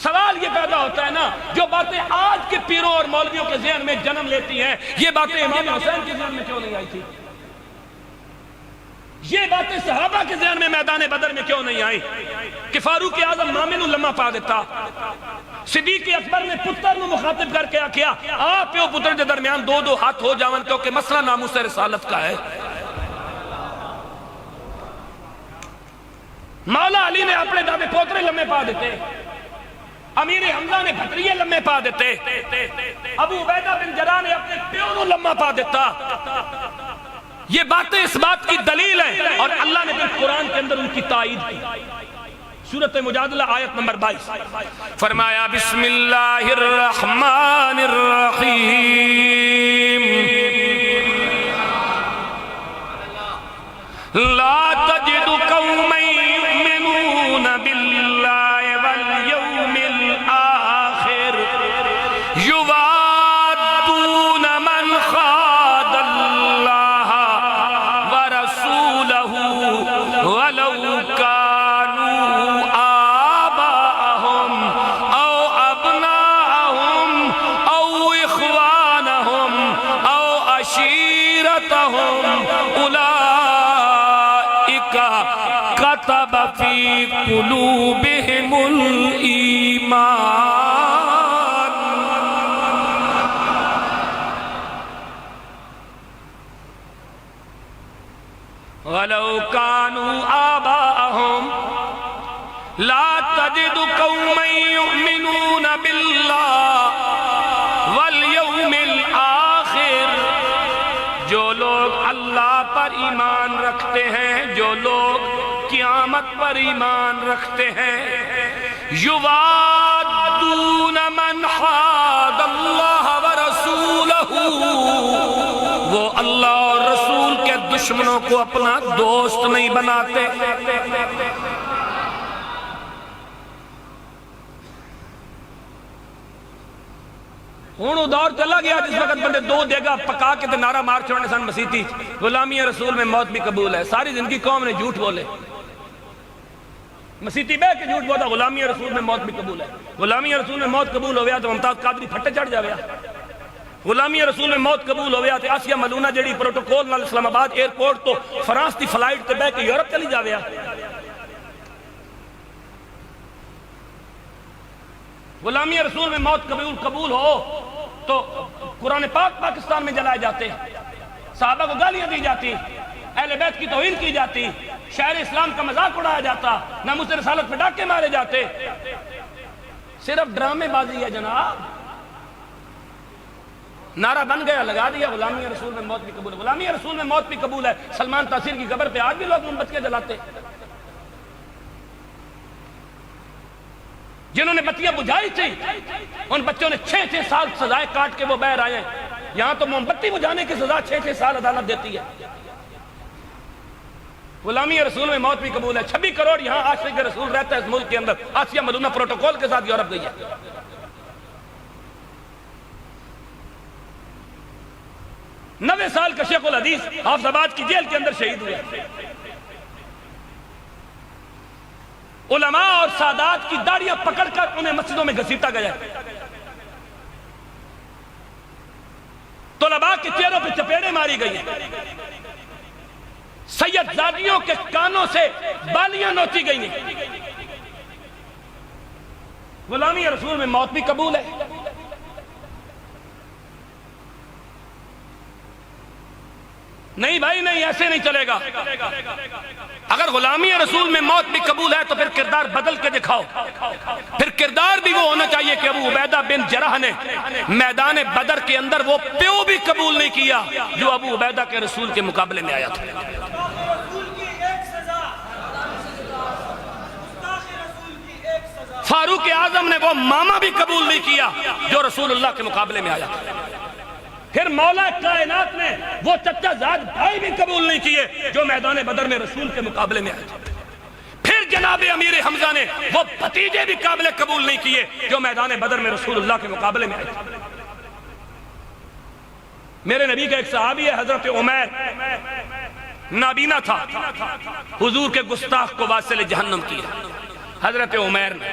سوال یہ پیدا ہوتا ہے نا، جو باتیں آج کے پیروں اور مولویوں کے ذہن میں جنم لیتی ہیں، یہ باتیں امام حسین کے ذہن میں کیوں نہیں آئی تھی؟ یہ باتیں صحابہ کے ذہن میں میدان بدر میں کیوں نہیں آئی کہ فاروق اعظم مامے نو لمحہ پا دیتا، صدیق اکبر نے پتر نو مخاطب کر کے کیا آپ پیو پتر کے درمیان 2 ہاتھ ہو جاون کیونکہ مسئلہ ناموس رسالت کا ہے۔ مولا علی نے اپنے دادے پوترے لمحے پا دیتے، امیر حمزہ نے بھتریے لمحے پا دیتے، ابو عبیدہ بن جراح نے اپنے پیو نو لمحہ پا دیتا، یہ باتیں اس بات کی دلیل ہیں، اور اللہ نے پھر قرآن کے اندر ان کی تائید کی۔ سورۃ مجادلہ آیت نمبر 22 فرمایا بسم اللہ الرحمن الرحیم لا تجد قوما یؤمنون باللہ والیوم الآخر یوادون من خاد اللہ ورسولہ ولو كانوا آباءهم أو أبناءهم أو إخوانهم أو عشيرتهم أولئك كتب في قلوبهم الإيمان ولو كانوا آباءهم لا تجد قوما يؤمنون بالله واليوم الآخر، جو لوگ اللہ پر ایمان رکھتے ہیں، جو لوگ قیامت پر ایمان رکھتے ہیں، یوادون من حاد اللہ ورسولہ، وہ اللہ اور رسول کے دشمنوں کو اپنا دوست نہیں بناتے۔ ہوں دور چلا گیا جس وقت بندے دو دیگا پکا کے نعرہ مار چھوڑنے سن مسیحی غلامی رسول میں موت بھی قبول ہے۔ ساری زندگی قوم نے جھوٹ بولے، مسیحی بہ کے جھوٹ بولا غلامی رسول میں موت بھی قبول ہے۔ غلامی رسول میں موت قبول ہو گیا تو ممتاز قادری پھٹے چڑھ جا گیا۔ غلامی رسول میں موت قبول ہو گیا تو آسیہ ملونہ جڑی پروٹوکول نال اسلام آباد ایئرپورٹ تو فرانس دی فلائٹ تے بہ کے یورپ چلی جا گیا۔ غلامی رسول میں موت قبول ہو تو قرآن پاک پاکستان میں جلائے جاتے، صحابہ کو گالیاں دی جاتی، اہل بیت کی توہین کی جاتی، شہر اسلام کا مذاق اڑایا جاتا، ناموس رسالت پہ ڈاکے مارے جاتے۔ صرف ڈرامے بازی ہے جناب، نعرہ بن گیا، لگا دیا غلامی رسول میں موت بھی قبول ہے۔ غلامی رسول میں موت بھی قبول ہے، سلمان تاثیر کی قبر پہ آج بھی لوگ موم بتیاں جلاتے، جنہوں نے بتیاں بجھائی تھی ان بچوں نے 6 سال سزائے کاٹ کے وہ باہر آئے ہیں۔ یہاں تو موم بتی بجھانے کی سزا 6 سال عدالت دیتی ہے۔ غلامی رسول میں موت بھی قبول ہے۔ 26 کروڑ یہاں عاشق رسول رہتا ہے اس ملک کے اندر، آسیہ ملونہ پروٹوکول کے ساتھ یورپ گئی ہے۔ 90 سال کا شیخ الحدیث حافظ آباد کی جیل کے اندر شہید ہوئے۔ علماء اور سادات کی داڑیاں پکڑ کر انہیں مسجدوں میں گھسیٹا گیا۔ طلباء کے چہروں پہ چپیڑیں ماری گئی ہیں، سید زادیوں کے کانوں سے بالیاں نوچی گئی ہیں۔ غلامی رسول میں موت بھی قبول ہے۔ نہیں بھائی نہیں، ایسے نہیں چلے گا۔ اگر غلامی رسول میں موت بھی قبول ہے تو پھر کردار بدل کے دکھاؤ۔ پھر کردار بھی وہ ہونا چاہیے کہ ابو عبیدہ بن جرح نے میدان بدر کے اندر وہ پیو بھی قبول نہیں کیا جو ابو عبیدہ کے رسول کے مقابلے میں آیا تھا۔ فاروق اعظم نے وہ ماما بھی قبول نہیں کیا جو رسول اللہ کے مقابلے میں آیا تھا۔ پھر مولا کائنات نے وہ چچا زاد بھائی بھی قبول نہیں کیے جو میدان بدر میں رسول کے مقابلے میں آئے تھے۔ پھر جناب امیر حمزہ نے وہ بھتیجے بھی قابل قبول نہیں کیے جو میدان بدر میں رسول اللہ کے مقابلے میں آئے تھے۔ میرے نبی کا ایک صحابی ہے حضرت عمیر، نابینا تھا، حضور کے گستاخ کو واصل جہنم کیا۔ حضرت عمیر نے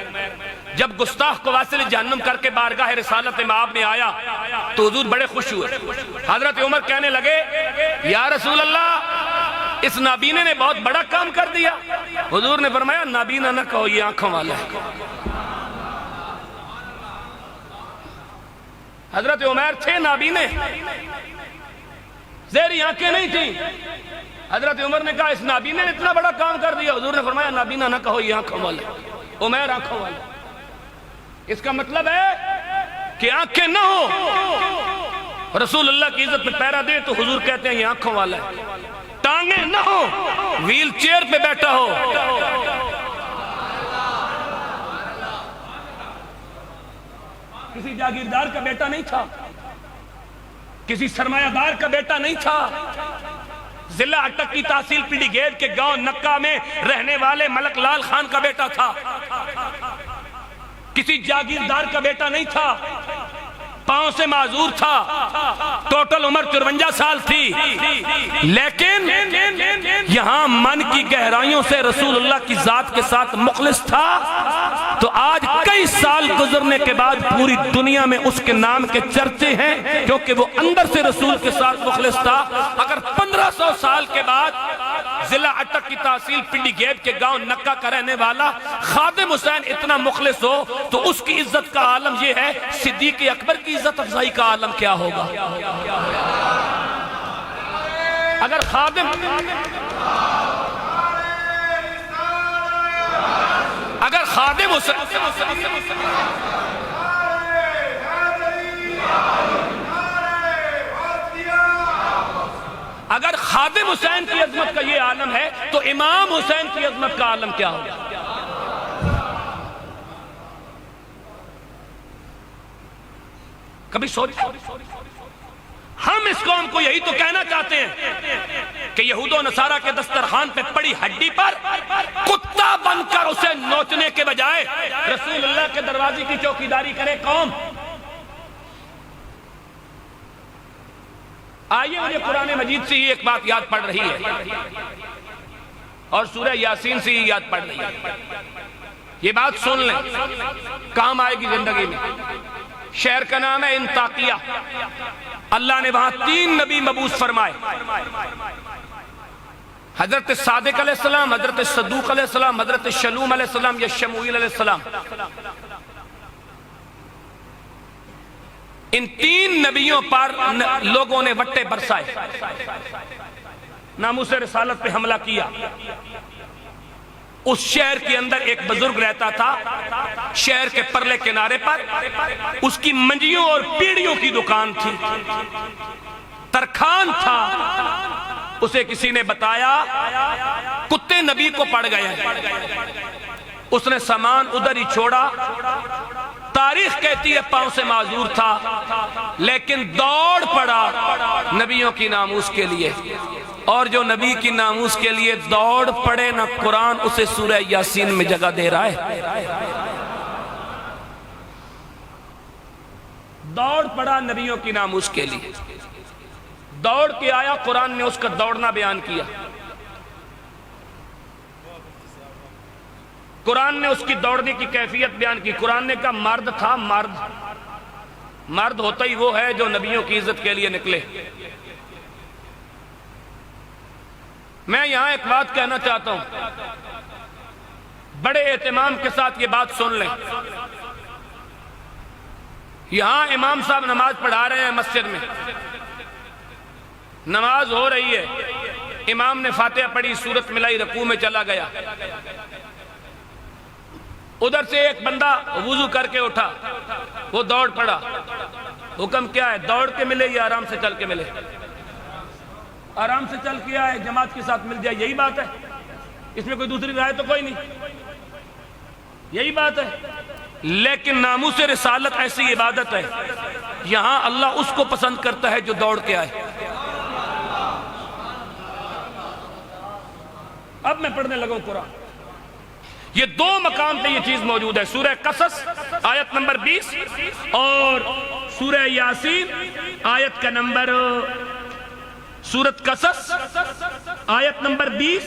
جب گستاخ کو واصل جہنم کر کے بارگاہ رسالت مآب میں آیا تو حضور بڑے خوش ہوئے۔ حضرت عمر کہنے لگے یا رسول اللہ اس نابینے نے بہت بڑا کام کر دیا۔ حضور نے فرمایا نابینا نہ کہو، یہ آنکھوں والا ہے۔ حضرت عمر تھے نابینے، زیری آنکھیں نہیں تھیں۔ حضرت عمر نے کہا اس نابینے نے اتنا بڑا کام کر دیا۔ حضور نے فرمایا نابینا نہ کہو، یہ آنکھوں والا ہے۔ عمر آنکھوں والا، اس کا مطلب ہے کہ آنکھیں نہ ہو، رسول اللہ کی عزت میں پیرا دے تو حضور کہتے ہیں یہ آنکھوں والا ہے۔ ٹانگیں نہ ہو، ویل چیئر پہ بیٹھا ہو، کسی جاگیردار کا بیٹا نہیں تھا، کسی سرمایہ دار کا بیٹا نہیں تھا، ضلع اٹک کی تحصیل پنڈی گیٹ کے گاؤں نکا میں رہنے والے ملک لال خان کا بیٹا تھا، کسی جاگیردار کا بیٹا نہیں تھا، پاؤں سے معذور تھا، ٹوٹل عمر 53 سال تھی، لیکن یہاں من کی گہرائیوں سے رسول اللہ کی ذات کے ساتھ مخلص تھا، تو آج کئی سال گزرنے کے بعد پوری دنیا میں اس کے نام کے چرچے ہیں، کیونکہ وہ اندر سے رسول کے ساتھ مخلص تھا۔ اگر 1500 سال کے بعد ضلع اٹک کی تحصیل پنڈی گیٹ کے گاؤں نکا کا رہنے والا خادم حسین اتنا مخلص ہو تو اس کی عزت کا عالم یہ ہے، صدیق اکبر کی عزت افضائی کا عالم کیا ہوگا؟ اگر خادم حسین کی عظمت کا یہ عالم ہے تو امام حسین کی عظمت کا عالم کیا ہوگا؟ کبھی سوچ، ہم اس قوم کو یہی تو کہنا چاہتے ہیں کہ یہود و نصارہ کے دسترخوان پہ پڑی ہڈی پر کتا بن کر اسے نوچنے کے بجائے رسول اللہ کے دروازے کی چوکیداری کرے قوم۔ آئیے، مجھے قرآن مجید سے ہی ایک بات یاد پڑ رہی ہے اور سورہ یاسین سے ہی یاد پڑ رہی ہے، یہ بات سن لیں، کام آئے گی زندگی میں۔ شہر کا نام ہے انطاکیہ، اللہ نے وہاں 3 نبی مبعوث فرمائے، حضرت صادق علیہ السلام، حضرت صدوق علیہ السلام، حضرت شلوم علیہ السلام یا شموئیل علیہ السلام۔ ان 3 نبیوں پر لوگوں نے وٹے برسائے، ناموس رسالت پہ حملہ کیا۔ اس شہر کے اندر ایک بزرگ رہتا تھا، شہر کے پرلے کنارے پر اس کی منجیوں اور پیڑیوں کی دکان تھی، ترخان تھا۔ اسے کسی نے بتایا کتے نبی کو پڑ گئے ہیں، اس نے سامان ادھر ہی چھوڑا، تاریخ کہتی ہے پاؤں سے معذور تھا لیکن دوڑ پڑا نبیوں کی ناموس کے لیے، اور جو نبی کی ناموس کے لیے دوڑ پڑے نہ قرآن اسے سورہ یاسین میں جگہ دے رہا ہے۔ دوڑ پڑا نبیوں کی ناموس کے لیے، دوڑ کے آیا، قرآن نے اس کا دوڑنا بیان کیا، قرآن نے اس کی دوڑنے کی کیفیت بیان کی۔ قرآن نے کہا مرد تھا، مرد ہوتا ہی وہ ہے جو نبیوں کی عزت کے لیے نکلے۔ میں یہاں ایک بات کہنا چاہتا ہوں، بڑے اہتمام کے ساتھ یہ بات سن لیں۔ یہاں امام صاحب نماز پڑھا رہے ہیں مسجد میں، نماز ہو رہی ہے، امام نے فاتحہ پڑھی، سورت ملائی، رکوع میں چلا گیا، ادھر سے ایک بندہ وضو کر کے اٹھا، وہ دوڑ پڑا۔ حکم کیا ہے؟ دوڑ کے ملے یا آرام سے چل کے ملے؟ آرام سے چل کے آئے، جماعت کے ساتھ مل جائے، یہی بات ہے، اس میں کوئی دوسری رائے تو کوئی نہیں، یہی بات ہے۔ لیکن ناموس رسالت ایسی عبادت ہے، یہاں اللہ اس کو پسند کرتا ہے جو دوڑ کے آئے۔ اب میں پڑھنے لگا ہوں قرآن، یہ 2 مقام پہ یہ چیز موجود ہے، سورہ قصص آیت نمبر 20 اور سورہ یاسین آیت کا نمبر، سورت قصص آیت نمبر 20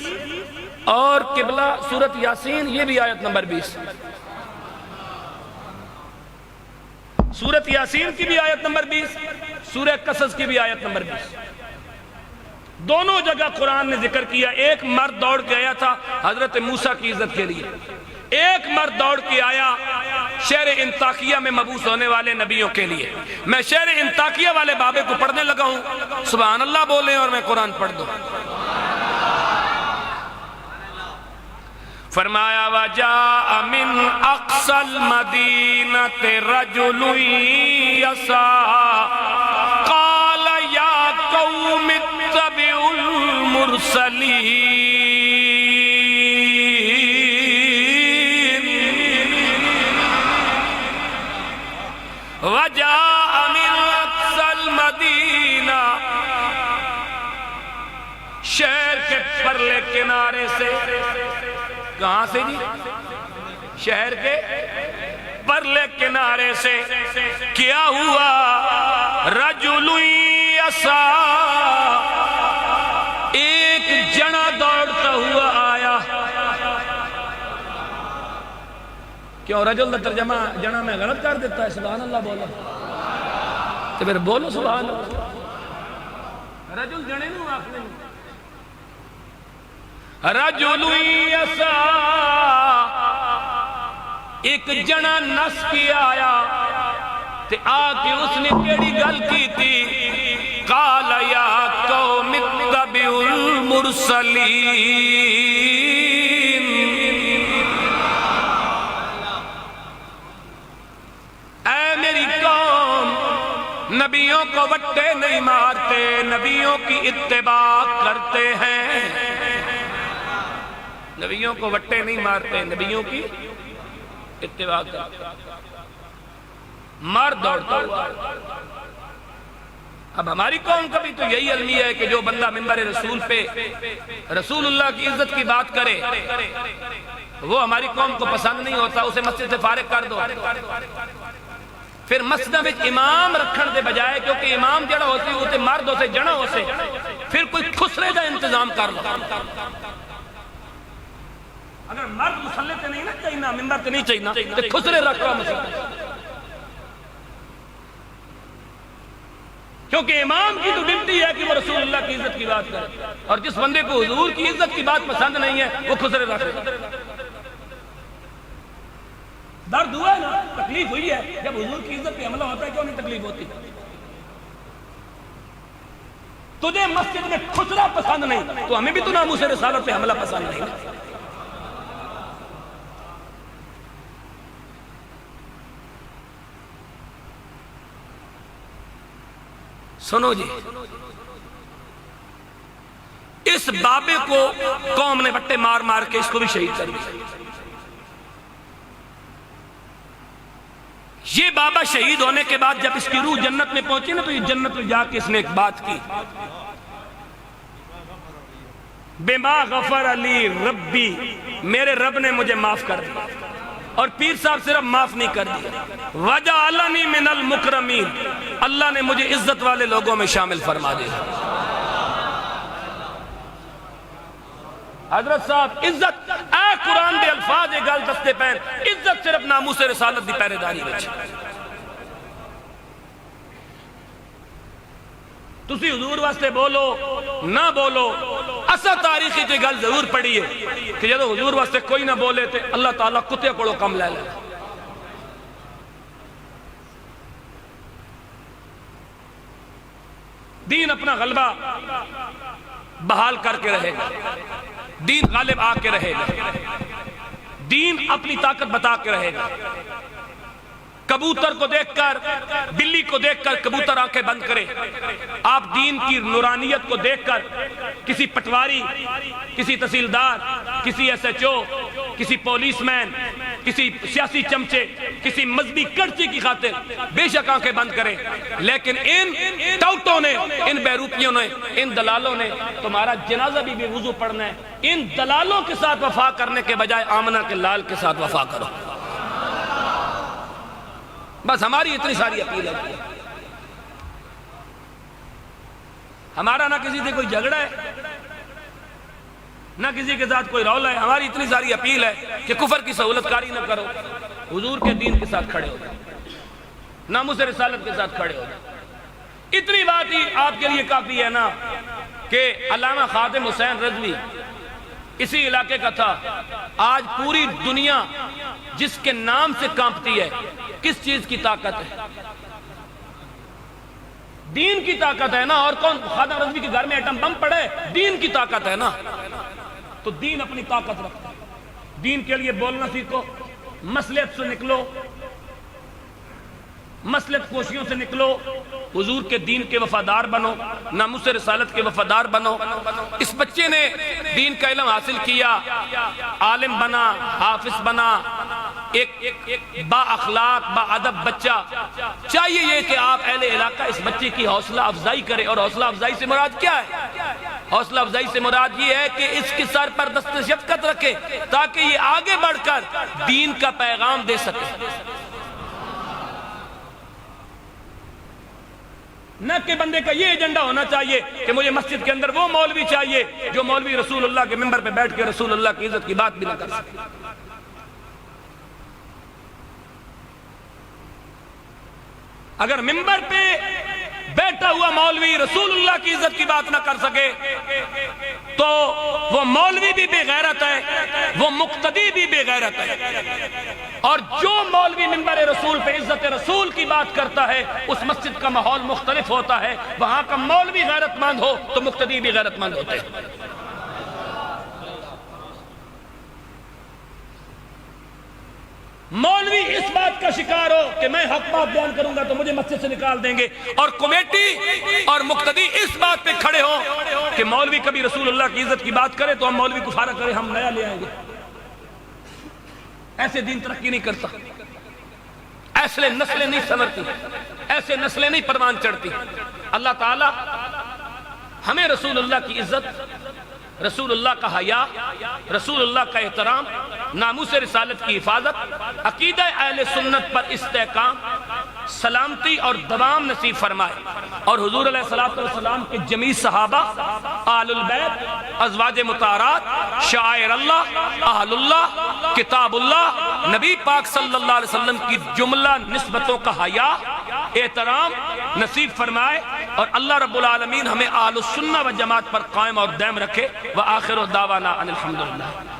اور قبلہ سورت یاسین یہ بھی آیت نمبر 20، سورت یاسین کی بھی آیت نمبر 20، سورہ قصص کی بھی آیت نمبر 20۔ دونوں جگہ قرآن نے ذکر کیا، ایک مرد دوڑ کے آیا تھا حضرت موسیٰ کی عزت کے لیے، ایک مرد دوڑ کے آیا شہر انطاکیہ میں مبعوث ہونے والے نبیوں کے لیے۔ میں شہر انطاکیہ والے بابے کو پڑھنے لگا ہوں، سبحان اللہ بولیں اور میں قرآن پڑھ دوں۔ فرمایا وَجَاءَ مِنْ أَقْصَى الْمَدِينَةِ رَجُلٌ يَسْعَىٰ قَالَ يَا قَوْمِ اتَّبِعُوا الْمُرْسَلِينَ المرسلين وجاء من اقصى المدینہ، شہر کے پرلے کنارے سے، کہاں سے جی؟ شہر کے پرلے کنارے سے کیا ہوا؟ رجل یسعی، ایک جنا دوڑتا ہوا آیا۔ کیوں رجل دا ترجمہ جنا میں غلط کر دیتا ہے؟ سبحان اللہ بولو تو پھر بولو سبحان اللہ۔ رجل جنے نو آخنے نو، رجل یسعی، ایک جنا نس کی آیا تے آکے اس نے کیڑی گل کی تھی؟ قال یا قوم اتبعوا المرسلین، اے میری قوم، نبیوں کو وٹے نہیں مارتے، نبیوں کی اتباع کرتے ہیں۔ نبیوں کو وٹے نہیں مارتے، نبیوں کی اتباع کرتے ہیں۔ مار دوڑتا ہوا۔ اب ہماری قوم کا بھی تو یہی المیہ ہے کہ جو بندہ منبر رسول پہ رسول اللہ کی عزت کی بات کرے وہ ہماری قوم کو پسند نہیں ہوتا، اسے مسجد سے فارغ کر دو۔ پھر مسجد میں امام رکھن دے بجائے، کیونکہ امام جڑا ہوتی ہوتے مرد ہوتے جنا ہوتے، پھر کوئی خسرے کا انتظام کر لو۔ اگر مرد مسلح تے نہیں نا چاہینا، ممبر تے نہیں چاہینا، تو خسرے رکھ رہا مسجد، کیونکہ امام کی تو ڈیوٹی ہے کہ وہ رسول اللہ کی عزت کی بات کرے، اور جس بندے کو حضور کی عزت کی بات پسند نہیں ہے وہ خسرے رکھ رہا۔ درد ہوا ہے نا، تکلیف ہوئی ہے، جب حضور کی عزت پہ حملہ ہوتا ہے کیوں نہیں تکلیف ہوتی؟ تجھے مسجد میں خسرہ پسند نہیں تو ہمیں بھی تو ناموس رسالت پہ حملہ پسند نہیں۔ سنو جی، اس بابے کو قوم نے بٹے مار مار کے اس کو بھی شہید کر دیا۔ یہ بابا شہید ہونے کے بعد جب اس کی روح جنت میں پہنچی نا، تو یہ جنت میں جا کے اس نے ایک بات کی، بما غفر علی ربی، میرے رب نے مجھے معاف کر دیا، اور پیر صاحب صرف معاف نہیں کر دیا، وجعلنی من المکرمین، اللہ نے مجھے عزت والے لوگوں میں شامل فرما دیا۔ حضرت صاحب عزت، اے قرآن دے الفاظ ایک گل دستے پہن، عزت صرف ناموس رسالت دی پہرے داری وچ۔ تسی حضور واسطے بولو نہ بولو، اسا تاریخی تے گل ضرور پڑھی ہے کہ جدو حضور واسطے کوئی نہ بولے تے اللہ تعالیٰ کتے کوڑو کم لے لے۔ دین اپنا غلبہ بحال کر کے رہے گا، دین غالب آ کے رہے گا، دین اپنی طاقت بتا کے رہے گا۔ کبوتر کو دیکھ کر، بلی کو دیکھ کر کبوتر آنکھیں بند کرے، آپ دین کی نورانیت کو دیکھ کر کسی پٹواری، کسی تحصیلدار، کسی ایس ایچ او، کسی پولیس مین، کسی سیاسی چمچے، کسی مذہبی کرچی کی خاطر بے شک آنکھیں بند کرے، لیکن ان ٹاؤٹوں نے، ان بیروپیوں نے، ان دلالوں نے تمہارا جنازہ بھی بے وضو پڑھنا ہے، ان دلالوں کے ساتھ وفا کرنے کے بجائے آمنہ کے لال کے ساتھ وفا کرو۔ بس ہماری اتنی ساری اپیل ہے، ہمارا نہ کسی سے کوئی جھگڑا ہے، نہ کسی کے ساتھ کوئی رولا ہے، ہماری اتنی ساری اپیل ہے کہ کفر کی سہولت کاری نہ کرو، حضور کے دین کے ساتھ کھڑے ہو جائے، ناموس رسالت کے ساتھ کھڑے ہو جائے۔ اتنی بات ہی آپ کے لیے کافی ہے نا کہ علامہ خادم حسین رضوی اسی علاقے کا تھا، آج پوری دنیا جس کے نام سے کانپتی ہے، کس چیز کی طاقت ہے؟ دین کی طاقت ہے نا، اور کون خادم رضوی کے گھر میں ایٹم بم پڑے؟ دین کی طاقت ہے نا، تو دین اپنی طاقت رکھتا ہے، دین کے لیے بولنا سیکھو، مصلحت سے نکلو، مصلحت کوشیوں سے نکلو، حضور کے دین کے وفادار بنو، ناموس رسالت کے وفادار بنو۔ اس بچے نے دین کا علم حاصل کیا، عالم بنا، حافظ بنا، ایک با اخلاق با ادب بچہ۔ چاہیے یہ کہ آپ اہل علاقہ اس بچے کی حوصلہ افزائی کریں، اور حوصلہ افزائی سے مراد کیا ہے؟ حوصلہ افزائی سے مراد یہ ہے کہ اس کے سر پر دست شفقت رکھے تاکہ یہ آگے بڑھ کر دین کا پیغام دے سکے، نہ کہ بندے کا یہ ایجنڈا ہونا چاہیے کہ مجھے مسجد کے اندر وہ مولوی چاہیے جو مولوی رسول اللہ کے ممبر پہ بیٹھ کے رسول اللہ کی عزت کی بات بھی نہ کر سکے۔ اگر ممبر پہ بیٹھا ہوا مولوی رسول اللہ کی عزت کی بات نہ کر سکے تو وہ مولوی بھی بے غیرت ہے، وہ مقتدی بھی بے غیرت ہے۔ اور جو مولوی ممبر رسول پہ عزت رسول کی بات کرتا ہے اس مسجد کا ماحول مختلف ہوتا ہے، وہاں کا مولوی غیرت مند ہو تو مقتدی بھی غیرت مند ہوتے ہیں۔ مولوی اس بات کا شکار ہو کہ میں حق بات بیان کروں گا تو مجھے مسجد سے نکال دیں گے، اور کمیٹی اور مقتدی اس بات پہ کھڑے ہو کہ مولوی کبھی رسول اللہ کی عزت کی بات کرے تو ہم مولوی کو فارغ کریں، ہم نیا لے آئیں گے۔ ایسے دین ترقی نہیں کرتا، ایسے نسلیں نہیں سنورتی، ایسے نسلیں نہیں پروان چڑھتی۔ اللہ تعالی ہمیں رسول اللہ کی عزت، رسول اللہ کا حیا، رسول اللہ کا احترام، ناموس رسالت کی حفاظت، عقیدہ اہل سنت پر استحکام، سلامتی اور دوام نصیب فرمائے، اور حضور علیہ السلام کے جمیع صحابہ، آل البیت، ازواج مطہرات، شعائر اللہ، اہل اللہ، کتاب اللہ، نبی پاک صلی اللہ علیہ وسلم کی جملہ نسبتوں کا حیا، احترام نصیب فرمائے، اور اللہ رب العالمین ہمیں اہل السنہ و جماعت پر قائم اور دائم رکھے۔ وآخر دعوانا ان الحمدللہ۔